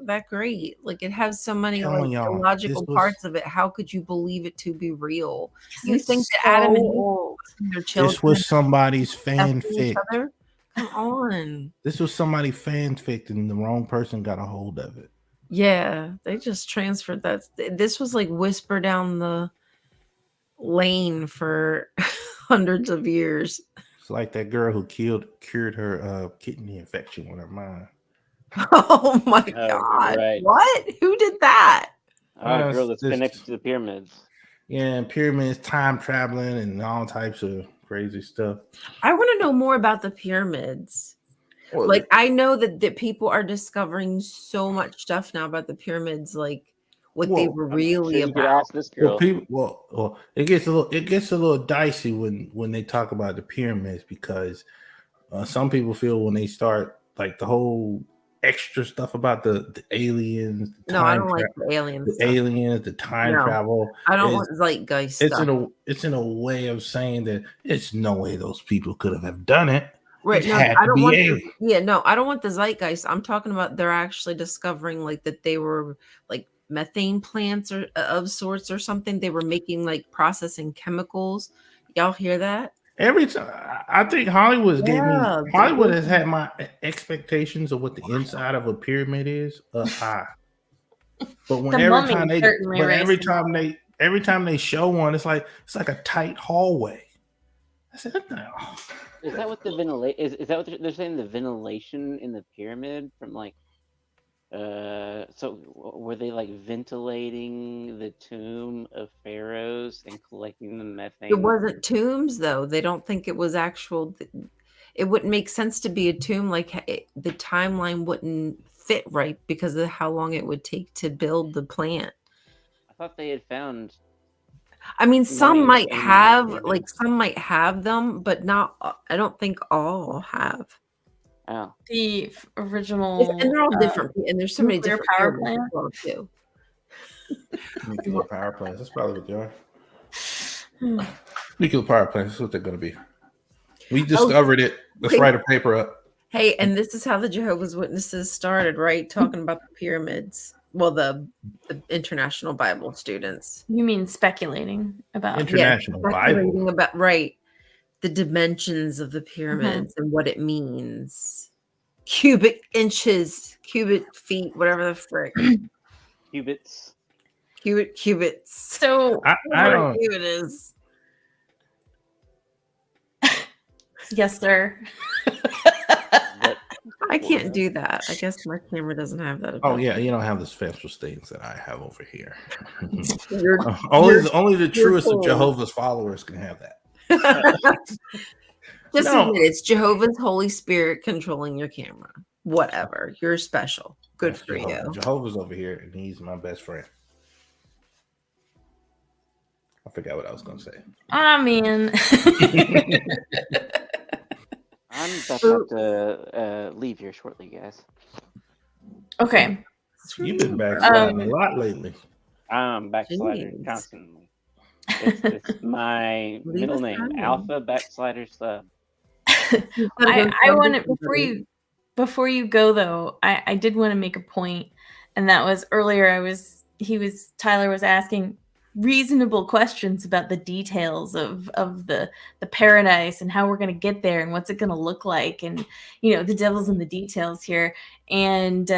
that great. Like it has so many like Telling y'all, illogical this was- parts of it. How could you believe it to be real? You It's think that so Adam and Eve old. and their children This was somebody's testing each fanfic. other? Come on. This was somebody fanfic, and the wrong person got a hold of it. Yeah, they just transferred that. This was like whisper down the lane for hundreds of years. It's like that girl who cured her kidney infection with her mind. Oh my God. right. What? Who did that? Oh, girl that's this- connected to the pyramids. Yeah, and pyramids, time traveling, and all types of crazy stuff. I want to know more about the pyramids. Well, Like I know that people are discovering so much stuff now about the pyramids, like what they were I'm really sure you could about. ask this girl. it gets a little dicey when they talk about the pyramids because some people feel when they start like the whole extra stuff about the aliens, No, I don't like the alien stuff. the time No, travel. I don't want zeitgeist stuff. It's in a way of saying that it's no way those people could have done it. Right. It No, had I to don't be want alien. no, I don't want the zeitgeist. I'm talking about they're actually discovering like that they were like methane plants or of sorts or something. They were making like processing chemicals. Y'all hear that? Every time I think Hollywood Yeah, has had my expectations of what the inside of a pyramid is high. But when The every Mummy time they certainly but raised every time they show one, it's like a tight hallway. I said, no. Is that what the ventilation is that what they're saying? The ventilation in the pyramid from like so were they like ventilating the tomb of pharaohs and collecting the methane? It wasn't tombs though. They don't think it was actual. It wouldn't make sense to be a tomb. Like the timeline wouldn't fit right because of how long it would take to build the plant. I thought they had found. I mean, some mummies might in the have pyramids. some might have them, but not. I don't think all have. Oh, The original, And they're all different. And there's so many nuclear different power pyramids plant. as well, too. Nuclear power plants. That's probably what they are. Nuclear power plants. That's what they're going to be. We discovered it. Let's write a paper up. Hey, and this is how the Jehovah's Witnesses started, right? Talking about the pyramids. Well, the international Bible students. You mean speculating about? International Speculating Bible. about the dimensions of the pyramids and what it means. Cubic inches, cubic feet, whatever the frick. cubits. Cubits. So I Whatever don't. cubit is. yes, sir. But I can't do that. I guess my camera doesn't have that. Oh yeah, you don't have the special things that I have over here. You're- only the truest cool. of Jehovah's followers can have that. Just No. admit it's Jehovah's Holy Spirit controlling your camera. Whatever. You're special. Good That's for Jehovah. you. Jehovah's over here, and he's my best friend. I forgot what I was going to say. I mean, I'm about to have to leave here shortly, guys. Okay. You've been backsliding a Um, lot lately. I'm backslider Jeez. constantly. It's my Leave middle us name, alone. Alpha Backslider Sub. You gotta go I sub want to to before you go though, I did want to make a point, and that was earlier. Tyler was asking reasonable questions about the details of the paradise and how we're going to get there and what's it going to look like, and the devil's in the details here, and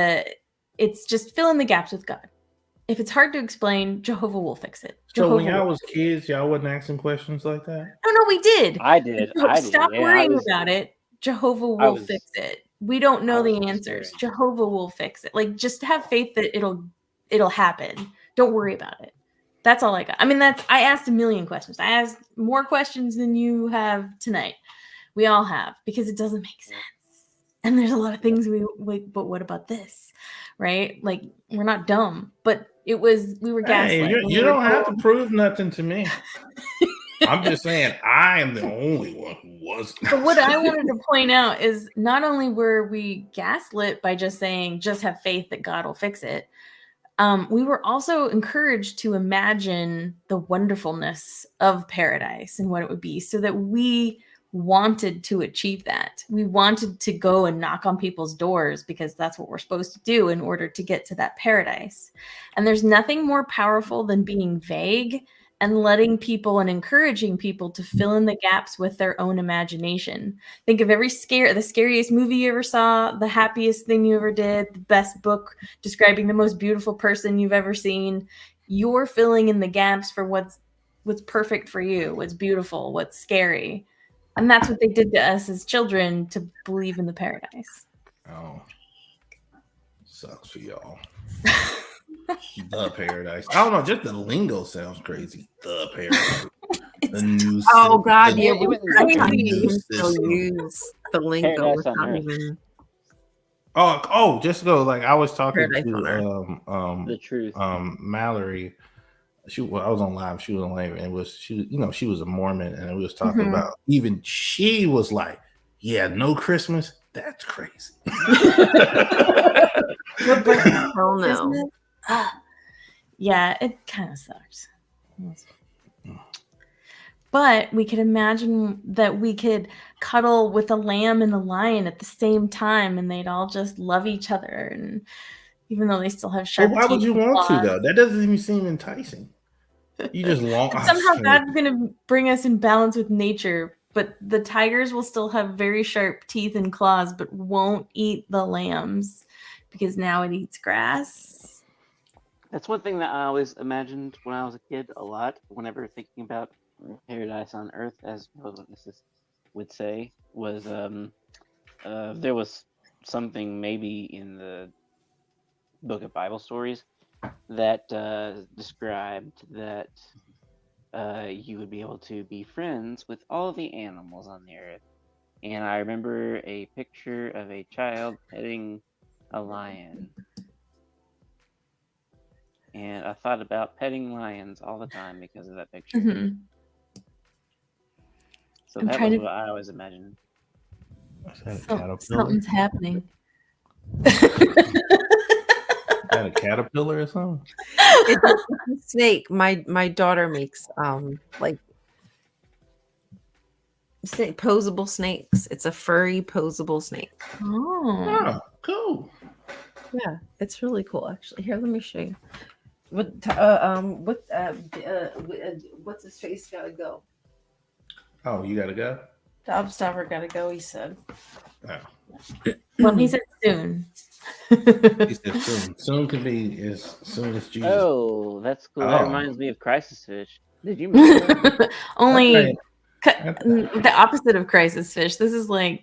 it's just fill in the gaps with God. If it's hard to explain, Jehovah will fix it. So Jehovah when y'all will. was kids, y'all wasn't asking questions like that? No, we did. I did. Stop Yeah, worrying about it. Jehovah I will was- fix it. We don't know I was the answers. discouraged. Jehovah will fix it. Like, just have faith that it'll happen. Don't worry about it. That's all I got. I mean, I asked a million questions. I asked more questions than you have tonight. We all have, because it doesn't make sense. And there's a lot of things but what about this? Right? Like, we're not dumb, but we were gaslit. Hey, you don't have to prove nothing to me. I'm just saying I am the only one who wasn't. But what I wanted to point out is not only were we gaslit by just saying, just have faith that God will fix it, we were also encouraged to imagine the wonderfulness of paradise and what it would be, so that we wanted to achieve that. We wanted to go and knock on people's doors, because that's what we're supposed to do in order to get to that paradise. And there's nothing more powerful than being vague and letting people and encouraging people to fill in the gaps with their own imagination. Think of the scariest movie you ever saw, the happiest thing you ever did, the best book describing the most beautiful person you've ever seen. You're filling in the gaps for what's perfect for you, what's beautiful, what's scary. And that's what they did to us as children, to believe in the paradise. Oh, sucks for y'all. The paradise. I don't know. Just the lingo sounds crazy. The paradise. The new. Oh God, yeah, it we was still use the lingo. Paradise It's on not Earth. even Oh, just go. Like I was talking Paradise on The truth. Mallory. I was on live. She was on live, and she was a Mormon, and we was talking about, even she was like, "Yeah, no Christmas. That's crazy." hell no. Yeah, it kind of sucks. But we could imagine that we could cuddle with a lamb and a lion at the same time, and they'd all just love each other. And even though they still have sharp Well, why would teeth you and want to claws. though? That doesn't even seem enticing. You just long. But somehow God's going to bring us in balance with nature. But the tigers will still have very sharp teeth and claws, but won't eat the lambs, because now it eats grass. That's one thing that I always imagined when I was a kid a lot, whenever thinking about paradise on Earth, as witnesses would say, was there was something maybe in the book of Bible stories that described that you would be able to be friends with all the animals on the earth. And I remember a picture of a child petting a lion. And I thought about petting lions all the time because of that picture. Mm-hmm. So that was what I always imagined. Something's happening. Is that a caterpillar or something? It's a snake. My daughter makes posable snakes. It's a furry posable snake. Oh, Cool. Yeah, it's really cool actually. Here, let me show you. What's his face gotta go? Oh, you gotta go. Dobstopper gotta go, he said. Oh. well, he said soon. He said soon. Soon can be as soon as Jesus. Oh, that's cool. Oh. That reminds me of Crisis Fish. Did you mention that? Only Okay. the opposite of crisis fish. This is like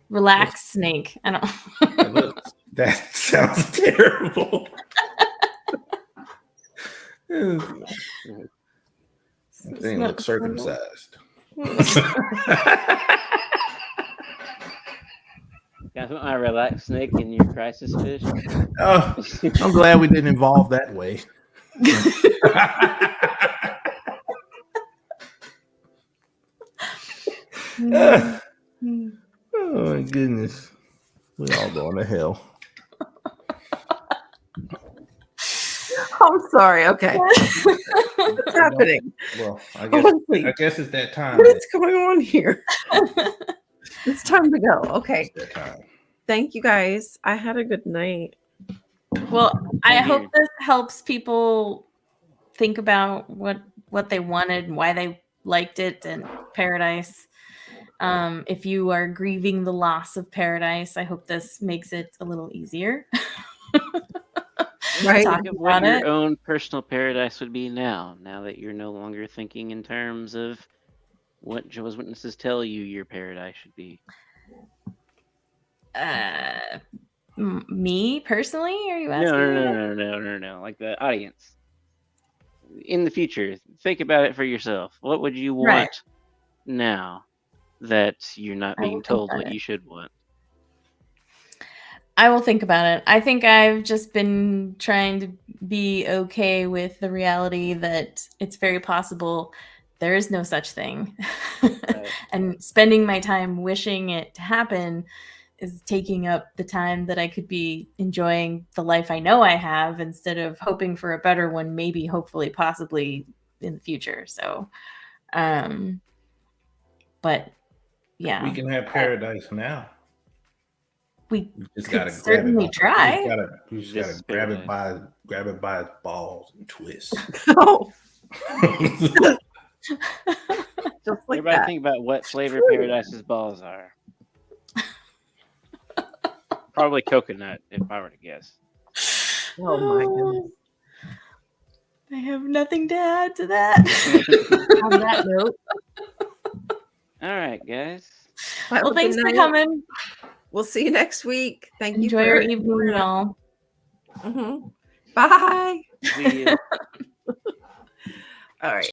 relaxed snake. I don't. Look, that sounds terrible. That thing looks circumcised. Can I put my relaxed snake in your Crisis Fish? Oh, I'm glad we didn't involve that way. Oh my goodness. We all going to hell. I'm sorry. Okay. What's happening? Well, I Honestly, guess it's that time. what is going on here? It's time to go. Okay. It's that time. Thank you guys. I had a good night. Well, I Same here. hope this helps people think about what they wanted and why they liked it and Paradise. If you are grieving the loss of Paradise, I hope this makes it a little easier. Right. Talk Think of what about your it. own personal paradise would be now that you're no longer thinking in terms of what Jehovah's Witnesses tell you your paradise should be. Me personally? Are you asking me? No. Like the audience. In the future, think about it for yourself. What would you want Right. now that you're not I will being think told about what it. you should want? I will think about it. I think I've just been trying to be okay with the reality that it's very possible there is no such thing. Right. And spending my time wishing it to happen is taking up the time that I could be enjoying the life I know I have instead of hoping for a better one, maybe, hopefully, possibly in the future. So, but yeah. We can have paradise now. We just could gotta certainly try. We just This gotta is grab it paradise. by its balls and twist. Oh, just like Everybody that. think about what flavor True. Paradise's balls are. Probably coconut, if I were to guess. Oh my goodness. I have nothing to add to that. On that note, All right, guys. have Well, a thanks good for night. coming. We'll see you next week. Thank Enjoy you your for evening, y'all. Mhm. Bye. See ya. All right.